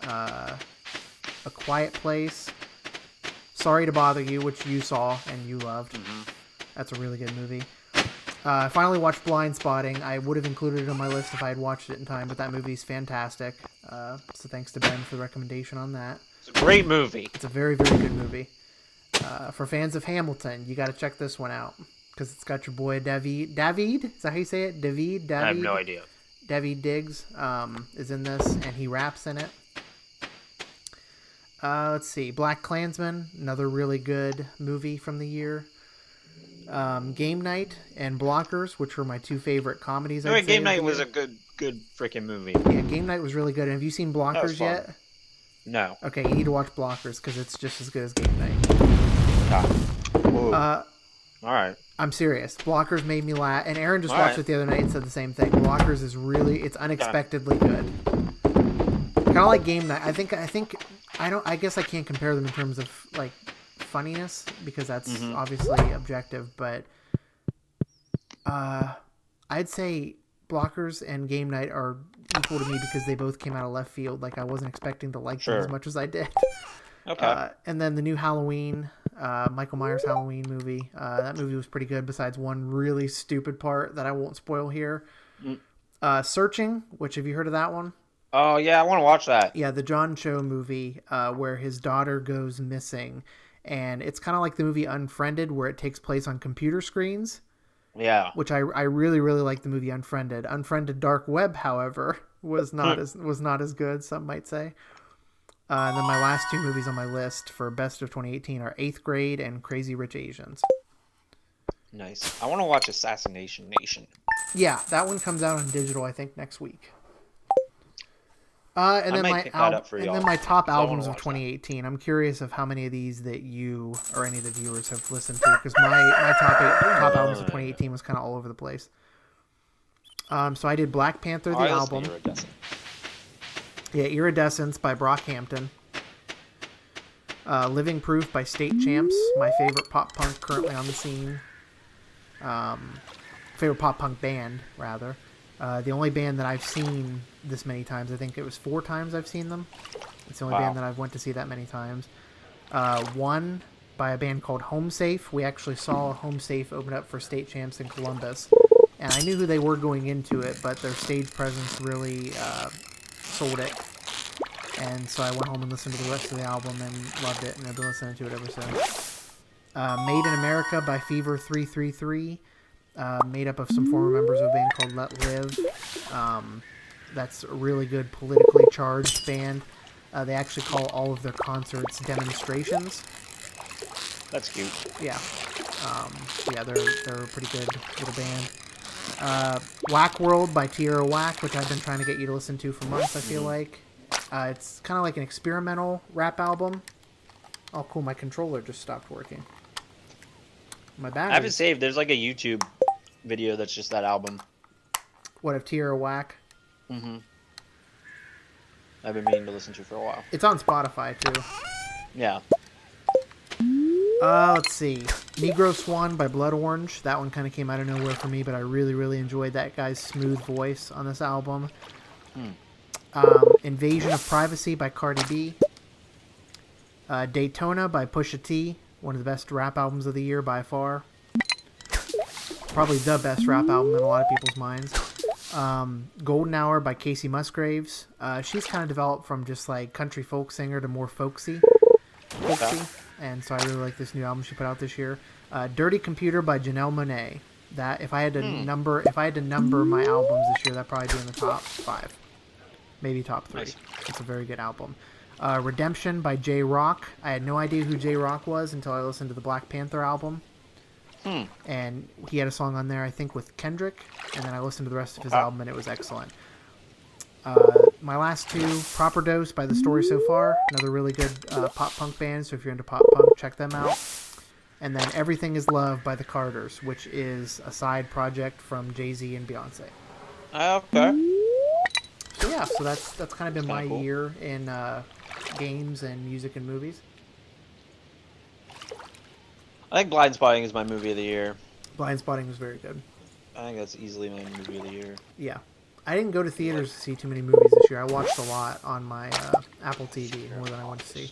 A Quiet Place, Sorry to Bother You, which you saw and you loved. That's a really good movie. I finally watched Blind Spotting. I would have included it on my list if I had watched it in time, but that movie's fantastic. So thanks to Ben for the recommendation on that. It's a great movie. It's a very, very good movie. For fans of Hamilton, you got to check this one out because it's got your boy David. Is that how you say it? David? I have no idea. David Diggs is in this, and he raps in it. Let's see. Black Klansman, another really good movie from the year. Game Night and Blockers, which were my two favorite comedies. Game Night was a good freaking movie. Yeah, Game Night was really good. And have you seen Blockers yet? No. Okay, you need to watch Blockers because it's just as good as Game Night. All right. I'm serious. Blockers made me laugh, and Aaron just watched it the other night and said the same thing. Blockers is it's unexpectedly good. Kind of like Game Night. I guess I can't compare them in terms of like funniness because that's obviously objective, but I'd say Blockers and Game Night are equal to me because they both came out of left field. Like I wasn't expecting to like them as much as I did. Okay. And then the new Halloween, Michael Myers Halloween movie. That movie was pretty good besides one really stupid part that I won't spoil here. Searching, which have you heard of that one? Oh yeah, I want to watch that. Yeah, the John Cho movie where his daughter goes missing. And it's kind of like the movie Unfriended where it takes place on computer screens. Yeah. Which I really, really like the movie Unfriended. Unfriended Dark Web, however, was not as good, some might say. And then my last two movies on my list for best of 2018 are 8th Grade and Crazy Rich Asians. Nice. I want to watch Assassination Nation. Yeah, that one comes out on digital, I think, next week. And then my top albums of 2018. I'm curious of how many of these that you or any of the viewers have listened to because my top albums of 2018 was kind of all over the place. So I did Black Panther the album. Yeah, Iridescence by Brockhampton. Living Proof by State Champs, my favorite pop punk currently on the scene. Favorite pop punk band, rather. The only band that I've seen this many times, I think it was 4 times I've seen them. It's the only band that I've went to see that many times. One by a band called Home Safe. We actually saw Home Safe open up for State Champs in Columbus. And I knew who they were going into it, but their stage presence really sold it. And so I went home and listened to the rest of the album and loved it, and I've been listening to it ever since. Made in America by Fever 333. Made up of some former members of a band called Let Live. That's a really good politically charged band. They actually call all of their concerts demonstrations. That's cute. Yeah. Yeah, they're a pretty good little band. Whack World by Tierra Whack, which I've been trying to get you to listen to for months, I feel like. It's kind of like an experimental rap album. Oh, cool, my controller just stopped working. My battery. I have it saved. There's like a YouTube video that's just that album. What, of Tierra Whack? Mm-hmm. I've been meaning to listen to for a while. It's on Spotify, too. Yeah. Let's see. Negro Swan by Blood Orange. That one kind of came out of nowhere for me, but I really, really enjoyed that guy's smooth voice on this album. Invasion of Privacy by Cardi B. Daytona by Pusha T. One of the best rap albums of the year by far. Probably the best rap album in a lot of people's minds. Golden Hour by Casey Musgraves. She's kind of developed from just like country folk singer to more folksy. And so I really like this new album she put out this year. Dirty Computer by Janelle Monáe. That if I had to number my albums this year, that'd probably be in the top 5, maybe top 3. Nice. It's a very good album. Redemption by J Rock. I had no idea who J Rock was until I listened to the Black Panther album. And he had a song on there, I think, with Kendrick. And then I listened to the rest of his album, and it was excellent. My last 2, Proper Dose by The Story So Far. Another really good pop punk band, so if you're into pop punk, check them out. And then Everything Is Love by The Carters, which is a side project from Jay-Z and Beyonce. Okay. So yeah, so that's kind of been my cool. year in games and music and movies. I think Blind Spotting is my movie of the year. Blind Spotting was very good. I think that's easily my movie of the year. Yeah. I didn't go to theaters to see too many movies this year. I watched a lot on my Apple TV, more than I went to see.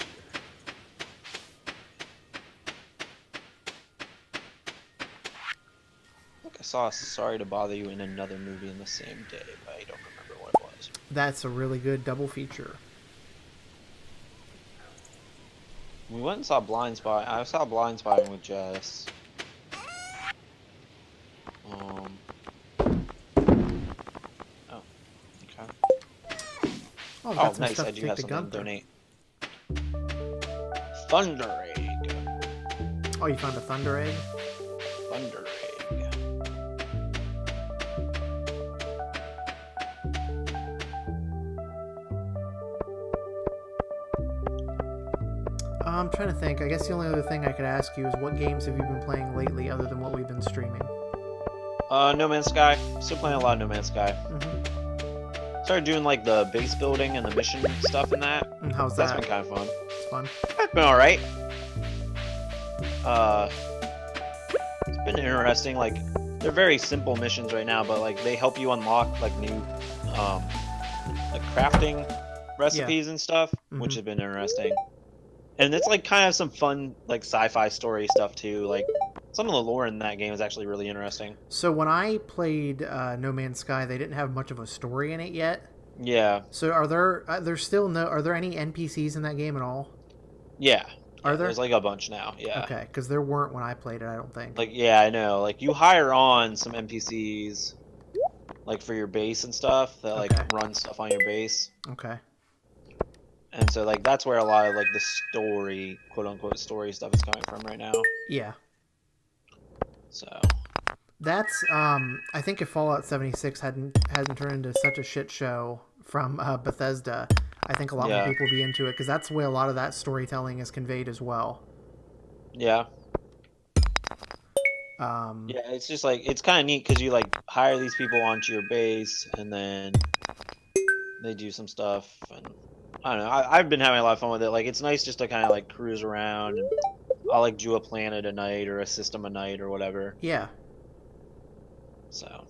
I think I saw Sorry to Bother You in another movie in the same day, but I don't remember what it was. That's a really good double feature. We went and saw Blind Spot. I saw Blind Spotting with Jess. Oh, okay. Oh, Nice. I do have something to donate. Thunder Egg. Oh, you found a Thunder Egg? Thunder Egg. I'm trying to think. I guess the only other thing I could ask you is what games have you been playing lately other than what we've been streaming? No Man's Sky. Still playing a lot of No Man's Sky. Started doing like the base building and the mission stuff in that. And how's that? That's been kind of fun. It's fun. It's been alright. It's been interesting. Like, they're very simple missions right now, but like they help you unlock like new like crafting recipes and stuff, which has been interesting. And it's like kind of some fun like sci-fi story stuff too. Like some of the lore in that game is actually really interesting. So when I played No Man's Sky, they didn't have much of a story in it yet. Yeah. So are there are there any NPCs in that game at all? Yeah. Are there? There's like a bunch now. Yeah. Okay, because there weren't when I played it, I don't think. Like, yeah, I know. Like, you hire on some NPCs, like for your base and stuff that like run stuff on your base. Okay. And so like that's where a lot of like the story, quote unquote story stuff is coming from right now. Yeah. So. That's I think if Fallout 76 hasn't turned into such a shit show from Bethesda, I think a lot more people will be into it because that's where a lot of that storytelling is conveyed as well. Yeah. Yeah, it's just like it's kind of neat because you like hire these people onto your base and then they do some stuff, and I don't know. I've been having a lot of fun with it. Like, it's nice just to kind of like cruise around, and I'll like do a planet a night or a system a night or whatever. Yeah. So.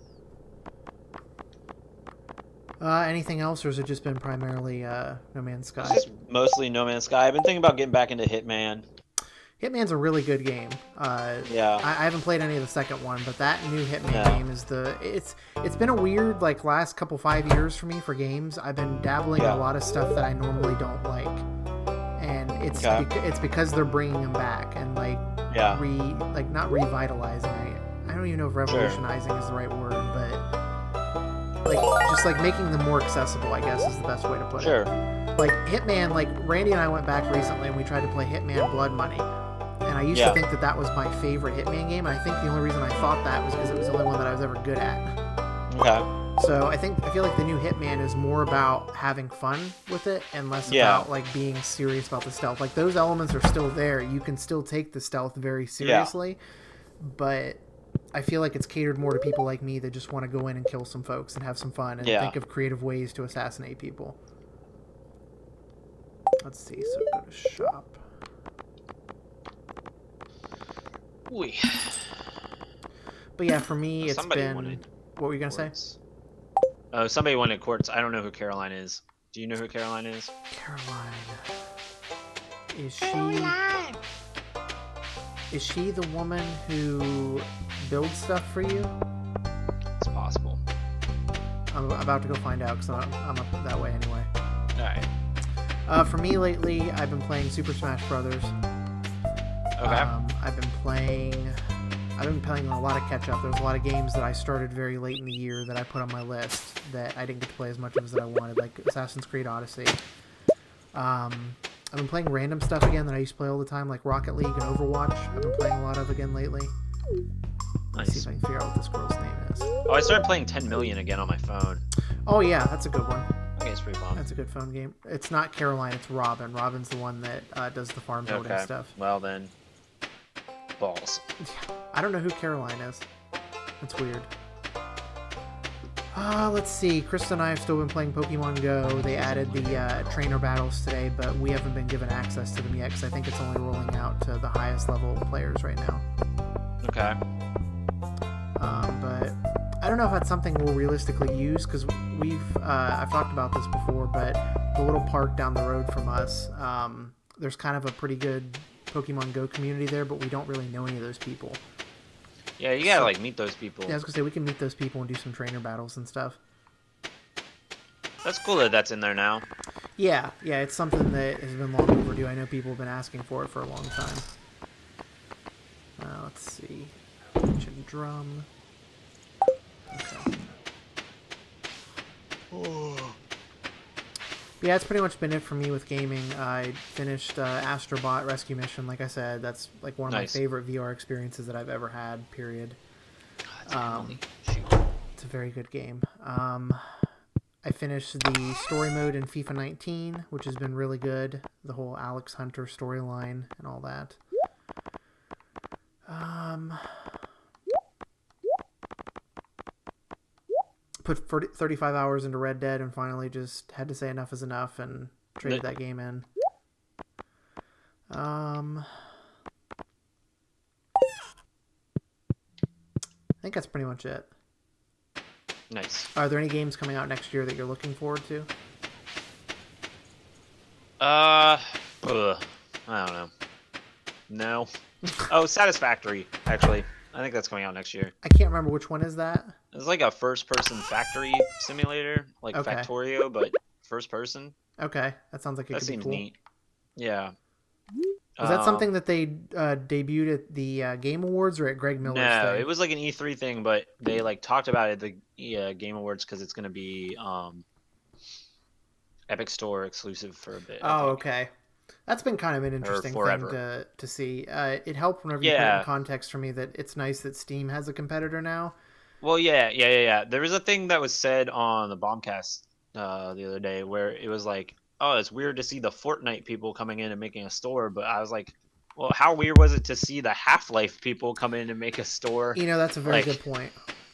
Anything else, or has it just been primarily No Man's Sky? It's just mostly No Man's Sky. I've been thinking about getting back into Hitman. Hitman's a really good game. Yeah. I haven't played any of the second one, but that new Hitman Yeah. game is it's been a weird like last couple 5 years for me for games. I've been dabbling in a lot of stuff that I normally don't like, and it's because they're bringing them back and like not revitalizing. I don't even know if revolutionizing is the right word, but like just like making them more accessible, I guess is the best way to put it. Like Hitman, like Randy and I went back recently and we tried to play Hitman Blood Money. And I used to think that was my favorite Hitman game, and I think the only reason I thought that was because it was the only one that I was ever good at. Okay. So I feel like the new Hitman is more about having fun with it and less about like being serious about the stealth. Like those elements are still there. You can still take the stealth very seriously, but I feel like it's catered more to people like me that just want to go in and kill some folks and have some fun and think of creative ways to assassinate people. Let's see, so go to shop. Ooh. But yeah, for me, it's been... What were you going to say? Oh, somebody wanted quartz. I don't know who Caroline is. Do you know who Caroline is? Caroline. Is she the woman who builds stuff for you? It's possible. I'm about to go find out because I'm up that way anyway. Alright. For me lately, I've been playing Super Smash Brothers. Okay. I've been playing a lot of catch up. There's a lot of games that I started very late in the year that I put on my list that I didn't get to play as much of as I wanted, like Assassin's Creed Odyssey. I've been playing random stuff again that I used to play all the time, like Rocket League and Overwatch. I've been playing a lot of again lately. Let's see if I can figure out what this girl's name is. Oh, I started playing 10 Million again on my phone. Oh yeah, that's a good one. Okay, it's pretty fun. That's a good phone game. It's not Caroline, it's Robin. Robin's the one that does the farm building stuff. Well then, balls. I don't know who Caroline is. That's weird. Let's see. Krista and I have still been playing Pokemon Go. They added the trainer battles today, but we haven't been given access to them yet because I think it's only rolling out to the highest level players right now. Okay. But I don't know if that's something we'll realistically use because I've talked about this before, but the little park down the road from us, there's kind of a pretty good Pokemon Go community there, but we don't really know any of those people. Yeah, you gotta like meet those people. Yeah, I was gonna say we can meet those people and do some trainer battles and stuff. That's cool that that's in there now. Yeah, it's something that has been long overdue. I know people have been asking for it for a long time. Let's see. Ancient drum. Okay. Yeah, it's pretty much been it for me with gaming. I finished Astrobot Rescue Mission. Like I said, that's like one of my favorite VR experiences that I've ever had, period. It's a very good game. I finished the story mode in FIFA 19, which has been really good. The whole Alex Hunter storyline and all that. Put 35 hours into Red Dead and finally just had to say enough is enough and traded that game in. I think that's pretty much it. Nice. Are there any games coming out next year that you're looking forward to? I don't know. No. Oh, Satisfactory, actually. I think that's coming out next year. I can't remember which one is that. It's like a first-person factory simulator, like Factorio, but first-person. Okay, that sounds like it could be cool. That seems neat. Yeah. Was that something that they debuted at the Game Awards or at Greg Miller's thing? No, it was like an E3 thing, but they like talked about it at the Game Awards because it's going to be Epic Store exclusive for a bit. Oh, okay. That's been kind of an interesting thing to see. It helped whenever you put it in context for me that it's nice that Steam has a competitor now. Well, yeah. There was a thing that was said on the Bombcast the other day where it was like, oh, it's weird to see the Fortnite people coming in and making a store, but I was like, well, how weird was it to see the Half-Life people come in and make a store? You know, that's a very good point.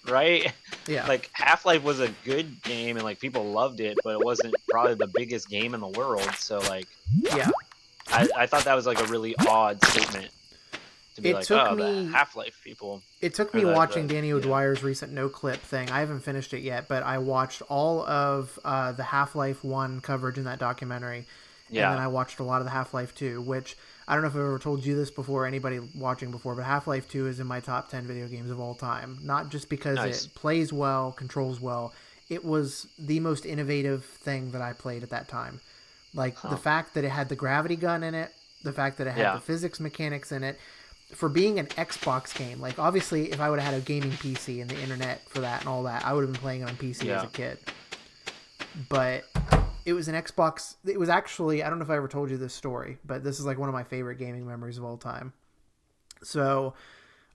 right? Yeah. Like Half-Life was a good game and like people loved it, but it wasn't probably the biggest game in the world. So like, Yeah. I thought that was like a really odd statement to be It like, took oh, the me Half-Life people. It took Or me watching the Danny yeah. O'Dwyer's recent No Clip thing. I haven't finished it yet, but I watched all of the Half-Life 1 coverage in that documentary. And then I watched a lot of the Half-Life 2, which I don't know if I've ever told you this before, anybody watching before, but Half-Life 2 is in my top 10 video games of all time. Not just because it plays well, controls well. It was the most innovative thing that I played at that time. Like, the fact that it had the gravity gun in it, the fact that it had the physics mechanics in it. For being an Xbox game, like, obviously, if I would have had a gaming PC and the internet for that and all that, I would have been playing it on PC as a kid. But it was an Xbox. It was actually, I don't know if I ever told you this story, but this is like one of my favorite gaming memories of all time. So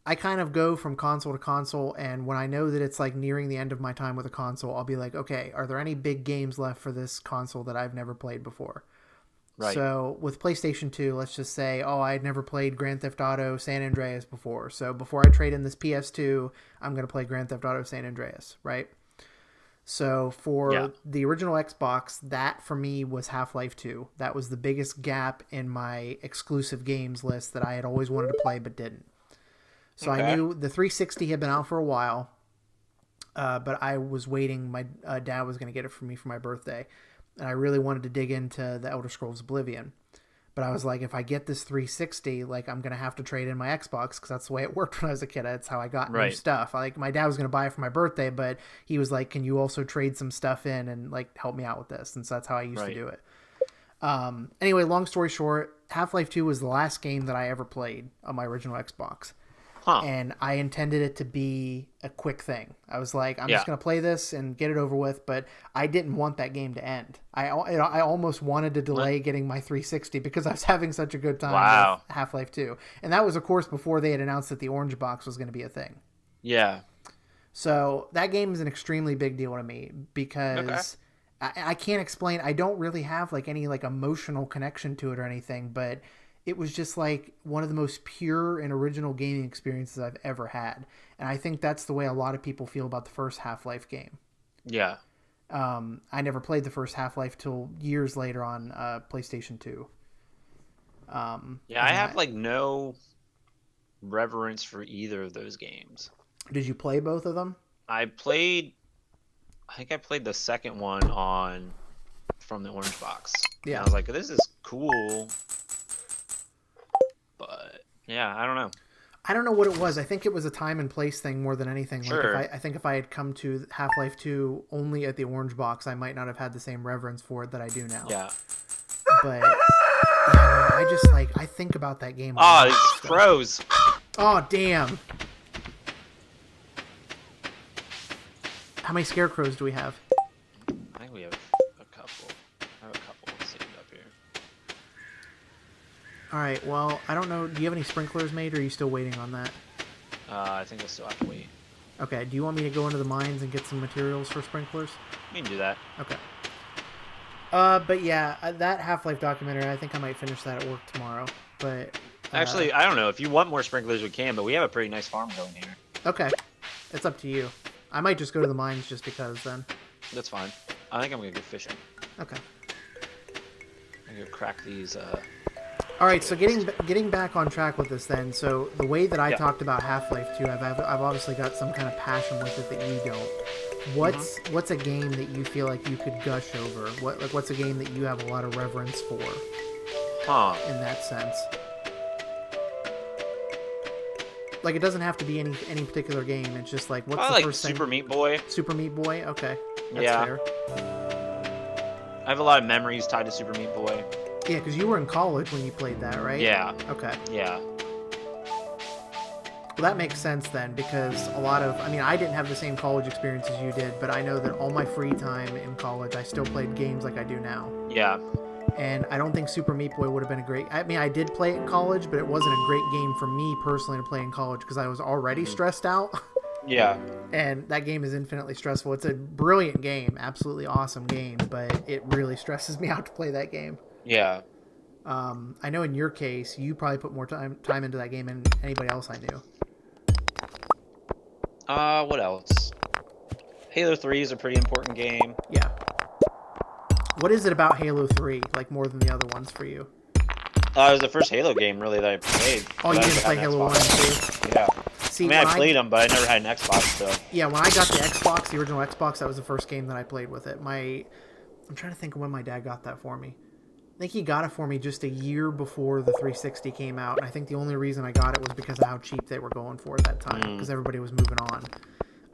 I kind of go from console to console, and when I know that it's like nearing the end of my time with a console, I'll be like, okay, are there any big games left for this console that I've never played before? Right. So with PlayStation 2, let's just say, I had never played Grand Theft Auto San Andreas before. So before I trade in this PS2, I'm going to play Grand Theft Auto San Andreas, right? So for the original Xbox, that for me was Half-Life 2. That was the biggest gap in my exclusive games list that I had always wanted to play but didn't. So I knew the 360 had been out for a while, but I was waiting. My dad was going to get it for me for my birthday. And I really wanted to dig into the Elder Scrolls Oblivion. But I was like, if I get this 360, like, I'm going to have to trade in my Xbox because that's the way it worked when I was a kid. That's how I got new stuff. Like, my dad was going to buy it for my birthday, but he was like, can you also trade some stuff in and, like, help me out with this? And so that's how I used to do it. Anyway, long story short, Half-Life 2 was the last game that I ever played on my original Xbox. And I intended it to be a quick thing. I was like, I'm just going to play this and get it over with, but I didn't want that game to end. I almost wanted to delay getting my 360 because I was having such a good time with Half-Life 2. And that was, of course, before they had announced that the Orange Box was going to be a thing. Yeah. So that game is an extremely big deal to me because I can't explain. I don't really have like any like emotional connection to it or anything, but it was just like one of the most pure and original gaming experiences I've ever had. And I think that's the way a lot of people feel about the first Half-Life game. Yeah. I never played the first Half-Life till years later on PlayStation 2. I have like no reverence for either of those games. Did you play both of them? I think I played the second one from the Orange Box. Yeah. And I was like, this is cool. But yeah, I don't know. I don't know what it was. I think it was a time and place thing more than anything. Sure. Like I think if I had come to Half-Life 2 only at the Orange Box, I might not have had the same reverence for it that I do now. Yeah. But I just like, I think about that game. Oh, it froze. Oh, damn. How many scarecrows do we have? I think we have a couple. I have a couple saved up here. All right, well, I don't know. Do you have any sprinklers made, or are you still waiting on that? I think I still have to wait. Okay, do you want me to go into the mines and get some materials for sprinklers? We can do that. Okay. But yeah, that Half-Life documentary, I think I might finish that at work tomorrow. But actually, I don't know. If you want more sprinklers, we can, but we have a pretty nice farm going here. Okay. It's up to you. I might just go to the mines just because then. That's fine. I think I'm going to go fishing. Okay. I'm going to crack these... All right, so getting back on track with this then. So the way that I talked about Half-Life 2, I've obviously got some kind of passion with it that you don't. What's a game that you feel like you could gush over? What's a game that you have a lot of reverence for? In that sense. Like, it doesn't have to be any particular game. It's just like, what's the first thing? Super Meat Boy. Super Meat Boy? Okay. That's fair. I have a lot of memories tied to Super Meat Boy. Yeah, because you were in college when you played that, right? Yeah. Okay. Yeah. Well, that makes sense then, because I didn't have the same college experience as you did, but I know that all my free time in college, I still played games like I do now. Yeah. And I don't think Super Meat Boy would have been I did play it in college, but it wasn't a great game for me personally to play in college because I was already stressed out. Yeah. And that game is infinitely stressful. It's a brilliant game, absolutely awesome game, but it really stresses me out to play that game. Yeah. I know in your case, you probably put more time into that game than anybody else I knew. What else? Halo 3 is a pretty important game. Yeah. What is it about Halo 3, like, more than the other ones for you? It was the first Halo game, really, that I played. Oh, you didn't play Halo 1 and 2? Yeah. See, I mean, I played them, but I never had an Xbox, so... Yeah, when I got the Xbox, the original Xbox, that was the first game that I played with it. I'm trying to think of when my dad got that for me. I think he got it for me just a year before the 360 came out, and I think the only reason I got it was because of how cheap they were going for at that time, because everybody was moving on.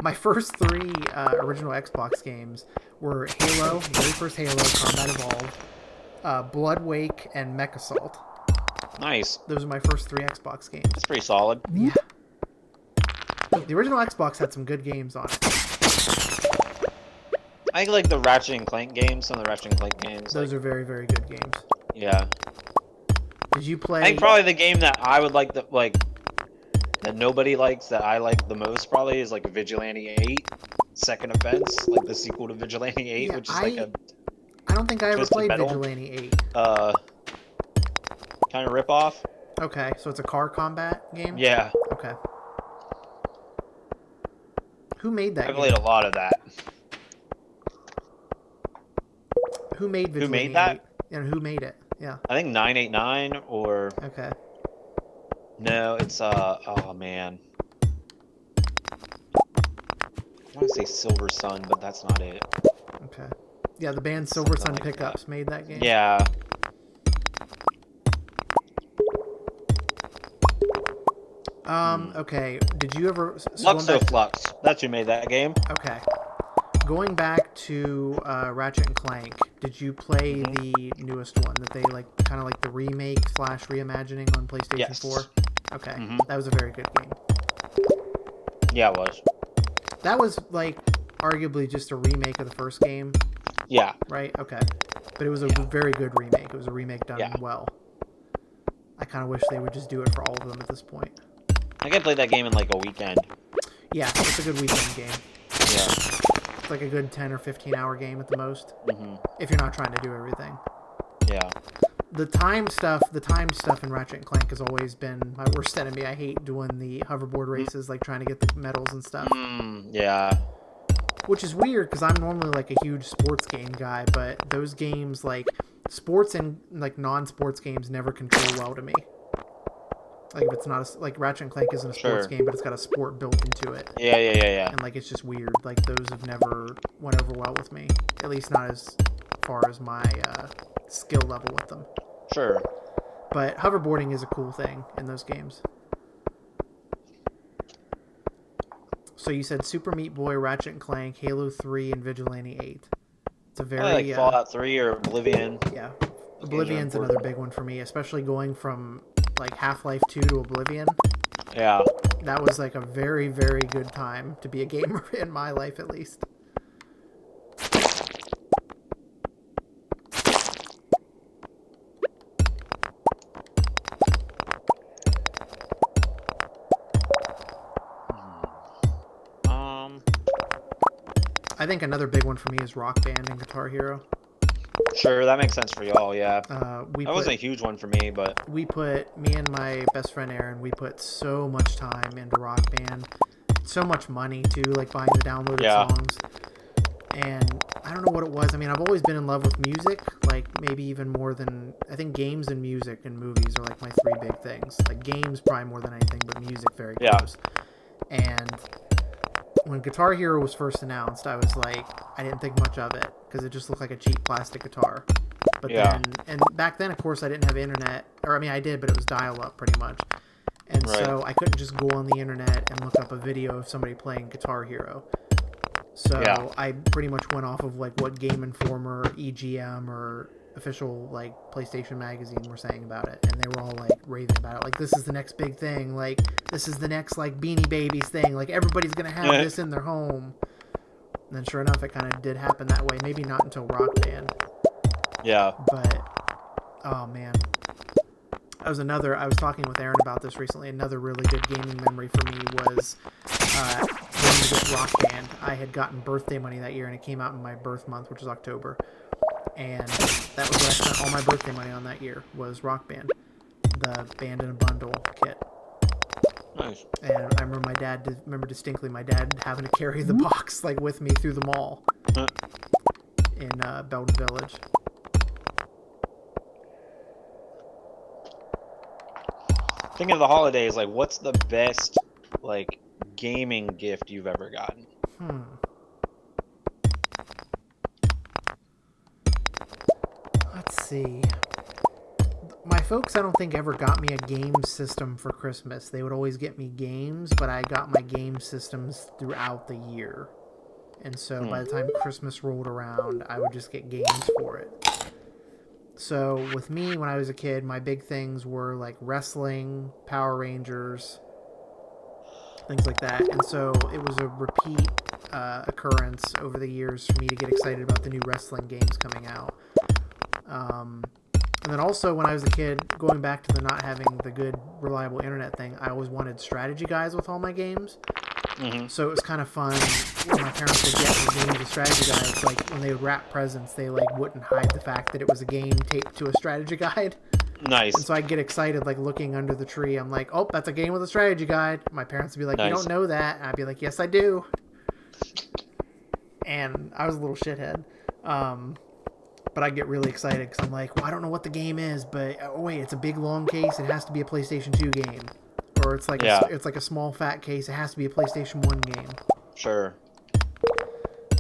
My first 3 original Xbox games were Halo, the very first Halo, Combat Evolved, Blood Wake, and Mech Assault. Nice. Those are my first 3 Xbox games. That's pretty solid. Yeah. The original Xbox had some good games on it. I like the Ratchet and Clank games, some of the Ratchet and Clank games. Those are very, very good games. Yeah. Did you play... I think probably the game that I would like, that nobody likes, that I like the most, probably, is like Vigilante 8, Second Offense, like the sequel to Vigilante 8, Yeah, which is like a... I don't think I ever Twisted played Metal. Vigilante 8. Kind of rip-off. Okay, so it's a car combat game? Yeah. Okay. Who made that I game? played a lot of that. Who made Vigilante Who made that? 8? And who made it? Yeah. I think 989, or... Okay. No, it's, oh man. I want to say Silver Sun, but that's not it. Okay. Yeah, the band Silver Sun Something like Pickups made that game. Yeah. Okay. Did you ever... Flux. That's who made that game. Okay. Going back to Ratchet and Clank, did you play the newest one that they kind of like the remake / reimagining on PlayStation 4? Okay, that was a very good game. Yeah, it was. That was like arguably just a remake of the first game. Yeah. Right. Okay, but it was a very good remake. It was a remake done well. I kind of wish they would just do it for all of them at this point. I can play that game in like a weekend. Yeah, it's a good weekend game. Yeah. It's like a good 10 or 15 hour game at the most. If you're not trying to do everything. Yeah. The timed stuff in Ratchet and Clank has always been my worst enemy. I hate doing the hoverboard races, like trying to get the medals and stuff. Yeah. Which is weird because I'm normally like a huge sports game guy, but those games, like sports and like non-sports games, never control well to me. Like if it's not like Ratchet and Clank isn't a sports game, but it's got a sport built into it. Yeah. And like it's just weird. Like those have never went over well with me. At least not as far as my skill level with them. Sure. But hoverboarding is a cool thing in those games. So you said Super Meat Boy, Ratchet and Clank, Halo 3, and Vigilante 8. It's a very like Fallout 3 or Oblivion. Yeah. Oblivion's another big one for me, especially going from like Half-Life 2 to Oblivion. Yeah. That was like a very, very good time to be a gamer in my life, at least. I think another big one for me is Rock Band and Guitar Hero. Sure, that makes sense for y'all, yeah. That wasn't a huge one for me, but... Me and my best friend Aaron, we put so much time into Rock Band. So much money, too, like buying the downloaded songs. And I don't know what it was. I mean, I've always been in love with music, like maybe even more than... I think games and music and movies are like my 3 big things. Like games probably more than anything, but music very close. And... when Guitar Hero was first announced, I was like, I didn't think much of it because it just looked like a cheap plastic guitar. But then, and back then, of course, I didn't have internet, or I mean, I did, but it was dial-up pretty much. And so I couldn't just go on the internet and look up a video of somebody playing Guitar Hero. So I pretty much went off of like what Game Informer, EGM, or official like PlayStation magazine were saying about it, and they were all like raving about it, like this is the next big thing, like this is the next like Beanie Babies thing, like everybody's gonna have this in their home. And then sure enough, it kind of did happen that way. Maybe not until Rock Band. But oh man, I was talking with Aaron about this recently. Another really good gaming memory for me was going to get Rock Band. I had gotten birthday money that year, and it came out in my birth month, which is October. And that was what I spent all my birthday money on that year, was Rock Band. The Band in a Bundle kit. Nice. And I remember distinctly my dad having to carry the box like with me through the mall in Belden Village. Thinking of the holidays, like, what's the best, like, gaming gift you've ever gotten? Let's see. My folks, I don't think, ever got me a game system for Christmas. They would always get me games, but I got my game systems throughout the year. And so by the time Christmas rolled around, I would just get games for it. So with me, when I was a kid, my big things were like wrestling, Power Rangers, things like that. And so it was a repeat occurrence over the years for me to get excited about the new wrestling games coming out. And then also when I was a kid, going back to the not having the good, reliable internet thing, I always wanted strategy guides with all my games. Mm-hmm. So it was kind of fun when my parents would get me games with strategy guides. Like when they would wrap presents, they like wouldn't hide the fact that it was a game taped to a strategy guide. Nice. And so I'd get excited, like looking under the tree. I'm like, oh, that's a game with a strategy guide. My parents would be like, you don't know that. And I'd be like, yes, I do. And I was a little shithead. But I get really excited because I'm like, well, I don't know what the game is, but oh wait, it's a big long case. It has to be a PlayStation 2 game, or it's like it's like a small fat case. It has to be a PlayStation 1 game. Sure.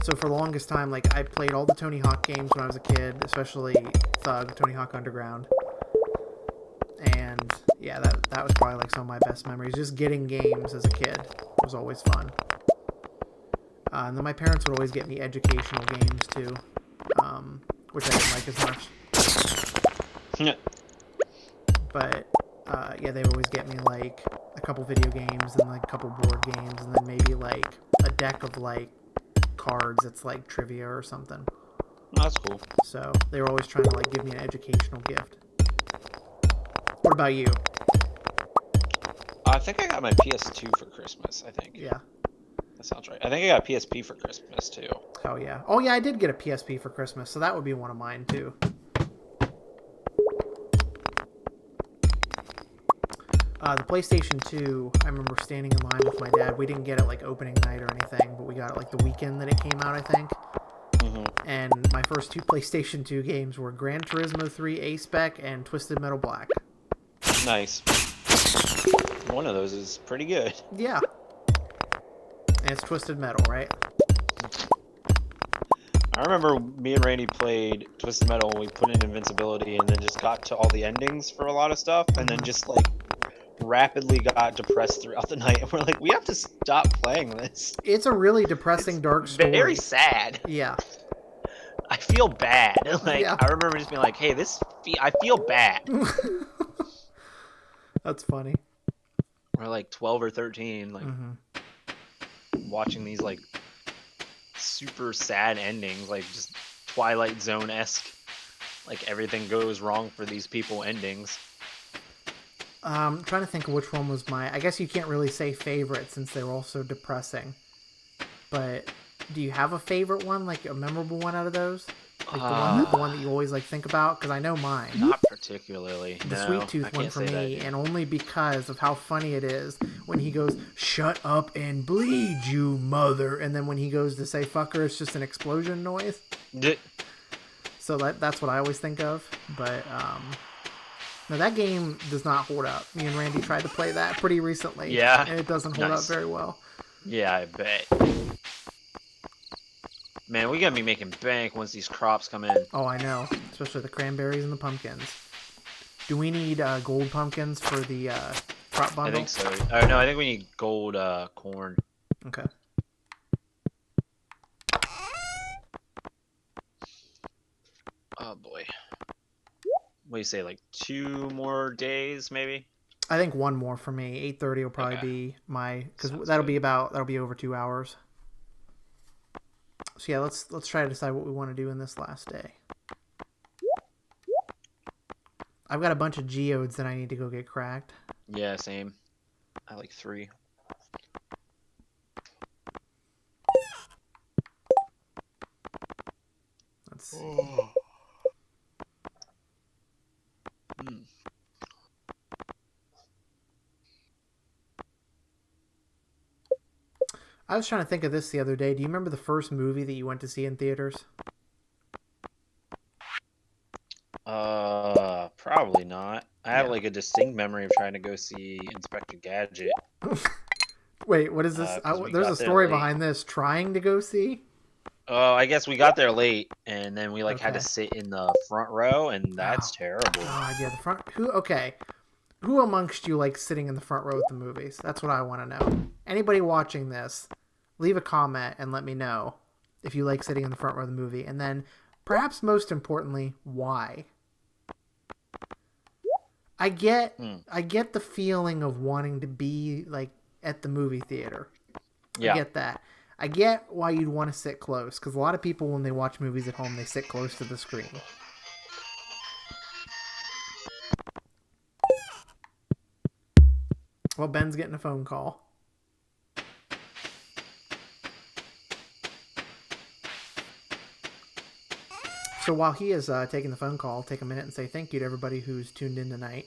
So for the longest time, like I played all the Tony Hawk games when I was a kid, especially Thug, Tony Hawk Underground, and yeah, that was probably like some of my best memories. Just getting games as a kid was always fun. And then my parents would always get me educational games too. Which I didn't like as much. But, yeah, they always get me, like, a couple video games and, like, a couple board games and then maybe, like, a deck of, like, cards that's, like, trivia or something. That's cool. So they were always trying to, like, give me an educational gift. What about you? I think I got my PS2 for Christmas, I think. Yeah. That sounds right. I think I got a PSP for Christmas, too. Oh, yeah. Oh, yeah, I did get a PSP for Christmas, so that would be one of mine, too. The PlayStation 2, I remember standing in line with my dad. We didn't get it, like, opening night or anything, but we got it, like, the weekend that it came out, I think. Mm-hmm. And my first two PlayStation 2 games were Gran Turismo 3 A-Spec and Twisted Metal Black. Nice. One of those is pretty good. Yeah. And it's Twisted Metal, right? I remember me and Randy played Twisted Metal when we put in Invincibility and then just got to all the endings for a lot of stuff and then just like rapidly got depressed throughout the night and we're like, we have to stop playing this. It's a really depressing dark story. Very sad. Yeah. I feel bad. Like yeah. I remember just being like, hey, I feel bad. That's funny. We're like 12 or 13, like watching these like super sad endings, like just Twilight Zone-esque, like everything goes wrong for these people endings. I'm trying to think of which one was I guess you can't really say favorite since they were all so depressing. But do you have a favorite one, like a memorable one out of those? Like the one that you always like think about? Because I know mine. Not particularly. The Sweet Tooth one for me, and only because of how funny it is when he goes, "Shut up and bleed, you mother," and then when he goes to say "fucker," it's just an explosion noise. So that's what I always think of. But no, that game does not hold up. Me and Randy tried to play that pretty recently. Yeah, and it doesn't hold up very well. Yeah, I bet. Man, we gotta be making bank once these crops come in. Oh, I know. Especially the cranberries and the pumpkins. Do we need gold pumpkins for the crop bundle? I think so. No, I think we need gold corn. Okay. Oh, boy. What do you say, like 2 more days, maybe? I think 1 more for me. 8:30 will probably be my... Because that'll be over 2 hours. So yeah, let's try to decide what we want to do in this last day. I've got a bunch of geodes that I need to go get cracked. Yeah, same. I like 3. Let's see. I was trying to think of this the other day. Do you remember the first movie that you went to see in theaters? Probably not. I have Yeah. like a distinct memory of trying to go see Inspector Gadget. Wait, what is this? Because we There's a got there story late. behind this. Trying to go see? Oh, I guess we got there late, and then we like had to Okay. sit in the front row, and that's Oh, terrible. God, yeah, the front. Who? Okay. Who amongst you likes sitting in the front row at the movies? That's what I want to know. Anybody watching this, leave a comment and let me know if you like sitting in the front row of the movie. And then, perhaps most importantly, why? I get the feeling of wanting to be like at the movie theater. Yeah. I get that. I get why you'd want to sit close, because a lot of people when they watch movies at home, they sit close to the screen. Well, Ben's getting a phone call. So while he is taking the phone call, I'll take a minute and say thank you to everybody who's tuned in tonight.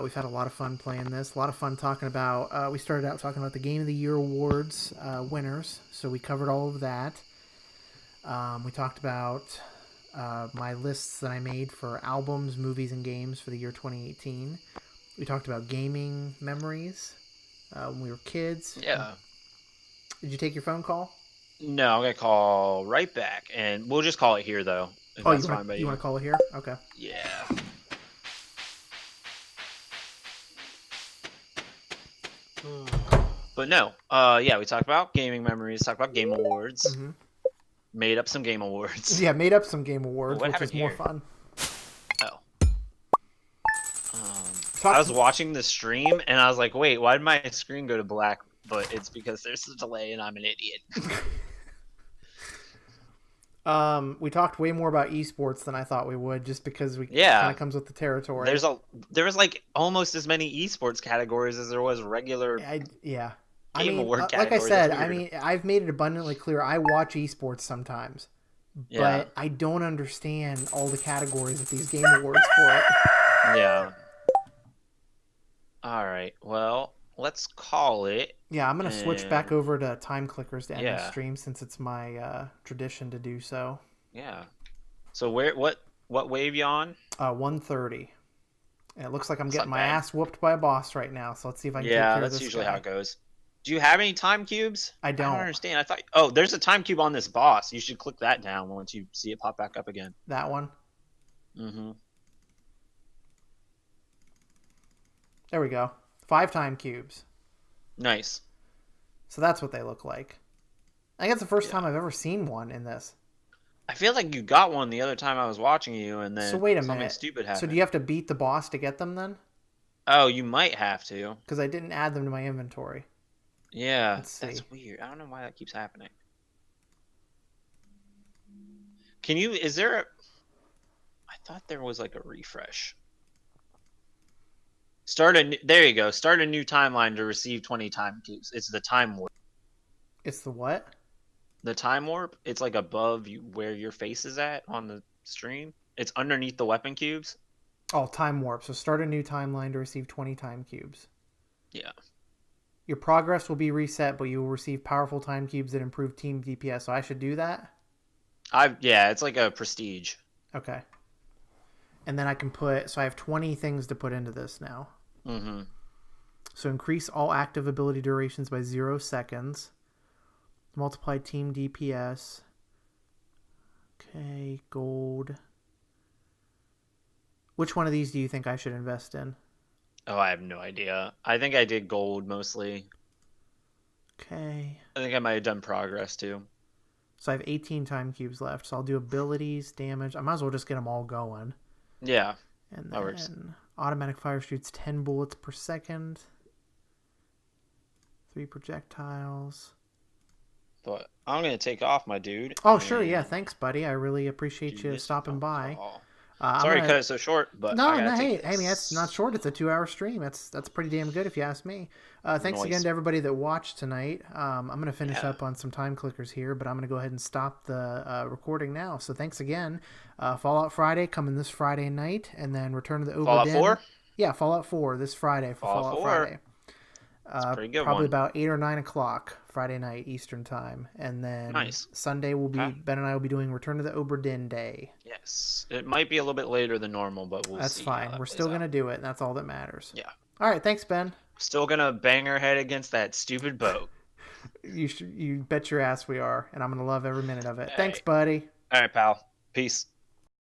We've had a lot of fun playing this. A lot of fun talking about... we started out talking about the Game of the Year Awards winners. So we covered all of that. We talked about my lists that I made for albums, movies, and games for the year 2018. We talked about gaming memories when we were kids. Yeah. Did you take your phone call? No, I'm gonna call right back, and we'll just call it here though. If that's fine by you. You want to call it here? Okay. Yeah. But no, yeah, we talked about gaming memories, talked about game awards, Mm-hmm. made up some game awards. Yeah, made up some game awards, What which is happened more here? fun. Oh. I was watching the stream, and I was like, wait, why did my screen go to black? But it's because there's a delay, and I'm an idiot. We talked way more about esports than I thought we would, just because we Yeah. kind of comes with the territory. There was like almost as many esports categories as there was regular. Yeah. Game award like I categories, said, that's weird. I've made it abundantly clear. I watch esports sometimes, Yeah. but I don't understand all the categories of these game awards for it. Yeah. All right. Well, let's call it. Yeah, I'm gonna switch back And- over to time clickers to end the Yeah. stream since it's my tradition to do so. Yeah. So what wave you on? 1:30. And it looks like I'm That's getting not my bad. ass whooped by a boss right now. So let's see if I can take Yeah, care of that's this usually guy. how it goes. Do you have any time cubes? I I don't. don't understand. I thought. Oh, there's a time cube on this boss. You should click that down once you see it pop back up again. That one. Mm-hmm. There we go. 5 time cubes. Nice. So that's what they look like. I think it's the first Yeah. time I've ever seen one in this. I feel like you got one the other time I was watching you, and then So wait a something minute. stupid happened. So do you have to beat the boss to get them then? Oh, you might have to. Because I didn't add them to my inventory. Yeah, Let's that's see. weird. I don't know why that keeps happening. Can you? Is there a? I thought there was like a refresh. There you go. Start a new timeline to receive 20 time cubes. It's the time warp. It's the what? The time warp. It's like above you where your face is at on the stream. It's underneath the weapon cubes. Oh, time warp. So start a new timeline to receive 20 time cubes. Yeah. Your progress will be reset, but you will receive powerful time cubes that improve team DPS. So I should do that? Yeah, it's like a prestige. Okay. And then I can put... So I have 20 things to put into this now. Mm-hmm. So increase all active ability durations by 0 seconds. Multiply team DPS. Okay, gold. Which one of these do you think I should invest in? Oh, I have no idea. I think I did gold mostly. Okay. I think I might have done progress too. So I have 18 time cubes left. So I'll do abilities, damage. I might as well just get them all going. Yeah. And That works. then automatic fire shoots 10 bullets per second. 3 projectiles. But I'm gonna take off, my dude. Oh, sure. and Yeah, thanks, buddy. I really appreciate do you this stopping phone by. call. I'm Sorry to gonna- cut it so short, but No, I gotta no, hey, take I mean, this. that's not short. It's a 2-hour stream. That's pretty damn good if you ask me. Thanks Nice. again to everybody that watched tonight. I'm going to finish Yeah. up on some time clickers here, but I'm going to go ahead and stop the recording now. So thanks again. Fallout Friday coming this Friday night, and then Return to the Obra Fallout Dinn. 4? Yeah, Fallout 4 this Friday for Fallout Fallout 4. Friday. It's a pretty good Probably one. about 8 or 9 o'clock Friday night Eastern time, and then Nice. Sunday will be Okay. Ben and I will be doing Return to the Obra Dinn Day. Yes. It might be a little bit later than normal, but we'll That's see how fine. that We're plays still out. gonna do it. And that's all that matters. Yeah. All right. Thanks, Ben. Still gonna bang our head against that stupid boat. You bet your ass we are, and I'm gonna love every minute of it. All Thanks, right. buddy. All right, pal. Peace.